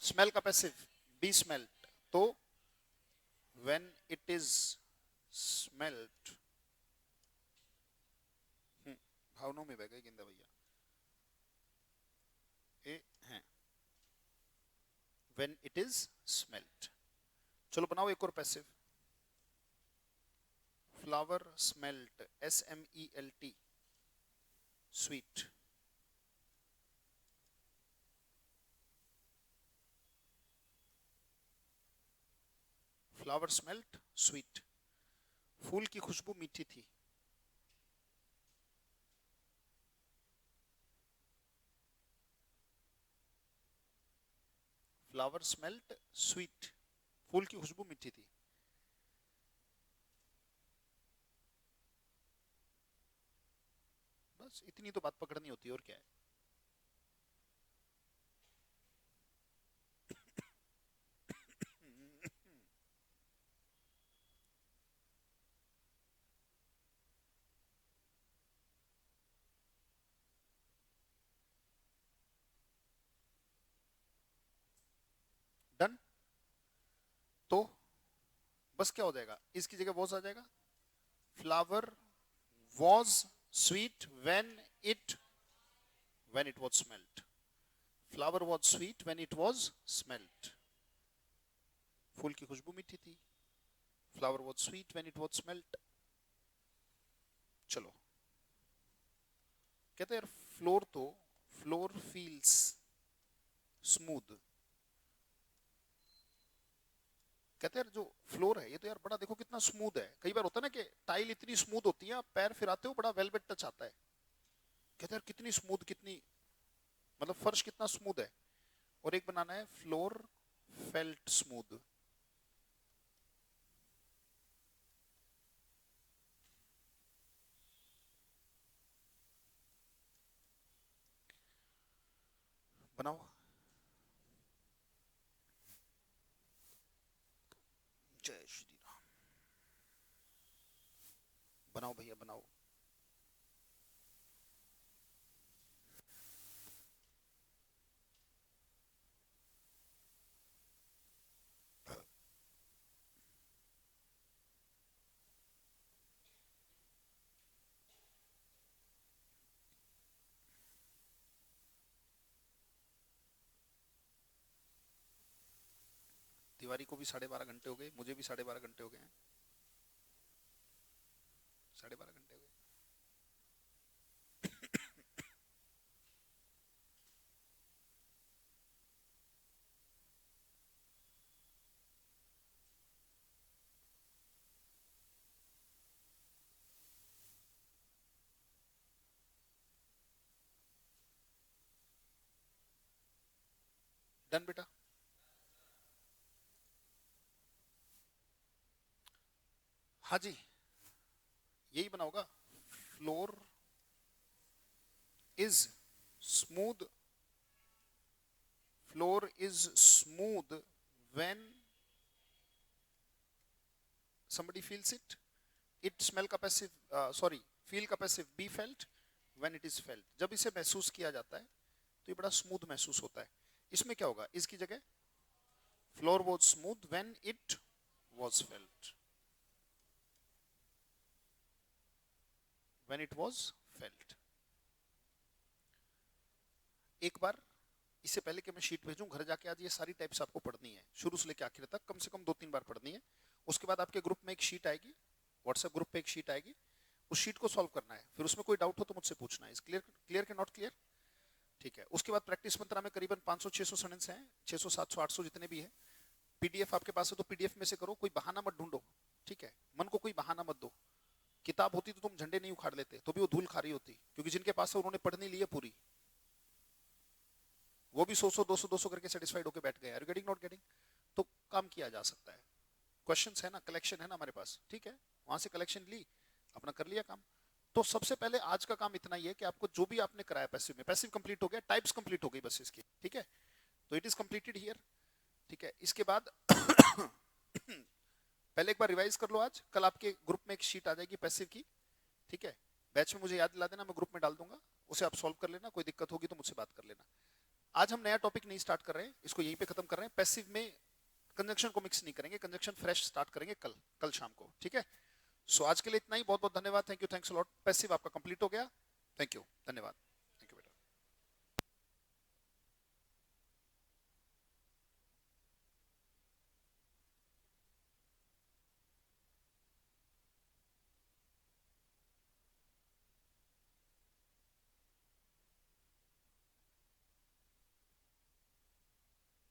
स्मेल का पैसिव, बी स्मेल्ट, तो when it is smelt, भावनाओं में बह गए गेंदा भैया, ए हैं, when it is smelt। चलो बनाओ एक और passive, flower smelt, SMELT, sweet. Flower smelt sweet, फूल की खुशबू मीठी थी। फ्लावर स्मेल्ट स्वीट, फूल की खुशबू मीठी थी। बस इतनी तो बात पकड़नी होती है, और क्या है। डन। तो बस क्या हो जाएगा, इसकी जगह वॉज आ जाएगा, flower was sweet when it was smelt. Flower was sweet when it was smelt, फूल की खुशबू मीठी थी। Flower was sweet when it was smelt. चलो, कहते हैं फ्लोर, तो फ्लोर फील्स स्मूथ। कहते हैं जो फ्लोर है ये तो यार बड़ा देखो कितना स्मूथ है। कई बार होता है ना कि टाइल इतनी स्मूथ होती है, आप पैर फिराते हो बड़ा वेलवेट टच आता है। कहते हैं कितनी स्मूथ, कितनी मतलब फर्श कितना स्मूथ है। और एक बनाना है फ्लोर फेल्ट स्मूथ। बनाओ, जय श्री राम। बनाओ भैया बनाओ। तिवारी को भी 12.5 घंटे हो गए, मुझे भी 12.5 घंटे हो गए हैं। 12.5 घंटे हो गए। डन बेटा। हाँ जी, यही बनाओगा। Floor is smooth, floor is smooth when somebody feels it, it smell का पैसिव, सॉरी फील का passive, be felt when it is felt. जब इसे महसूस किया जाता है तो ये बड़ा स्मूथ महसूस होता है। इसमें क्या होगा, इसकी जगह floor was smooth when it was felt, when it was felt. एक बार इससे पहले कि मैं शीट भेजूं, घर जाके आज ये सारी टाइप्स आपको पढ़नी है, शुरू से लेकर आखिर तक, कम से कम 2-3 बार पढ़नी है। उसके बाद आपके ग्रुप में एक शीट आएगी, व्हाट्सएप ग्रुप पे एक शीट आएगी, उस शीट को सॉल्व करना है। फिर उसमें कोई डाउट हो तो मुझसे पूछना है। क्लियर, क्लियर के नॉट क्लियर? ठीक है। उसके बाद प्रैक्टिस मंत्रा में करीबन 500-600 सेंटेंस हैं, 600 700 800 जितने भी है। पीडीएफ आपके पास है तो पीडीएफ में से करो, कोई बहाना मत ढूंढो। ठीक है, मन को कोई बहाना मत दो। किताब होती तो तुम झंडे नहीं उखाड़ लेते, तो भी वो धूल खा रही होती, क्योंकि जिनके पास है उन्होंने पढ़नी ली है पूरी, वो भी 100 200 200 करके सेटिस्फाइड होकर बैठ गए। Are you getting not getting? तो काम किया जा सकता है। क्वेश्चंस है ना, कलेक्शन है ना हमारे पास, ठीक है, वहां से कलेक्शन ली, अपना कर लिया काम। तो सबसे पहले आज का काम इतना ही है कि आपको जो भी आपने कराया पैसिव में, पैसिव कंप्लीट हो गया, टाइप्स कंप्लीट हो गई बस इसकी, ठीक है। तो इट इज कंप्लीटेड हियर, ठीक है। इसके बाद पहले एक बार रिवाइज कर लो। आज कल आपके ग्रुप में एक शीट आ जाएगी पैसिव की, ठीक है। बैच में मुझे याद दिला देना, मैं ग्रुप में डाल दूंगा, उसे आप सॉल्व कर लेना, कोई दिक्कत होगी तो मुझसे बात कर लेना। आज हम नया टॉपिक नहीं स्टार्ट कर रहे हैं, इसको यहीं पे खत्म कर रहे हैं। पैसिव में कंजंक्शन को मिक्स नहीं करेंगे, कंजंक्शन फ्रेश स्टार्ट करेंगे कल शाम को, ठीक है। सो आज के लिए इतना ही, बहुत बहुत धन्यवाद, thank you, thanks a lot. Passive आपका कंप्लीट हो गया, थैंक यू, धन्यवाद।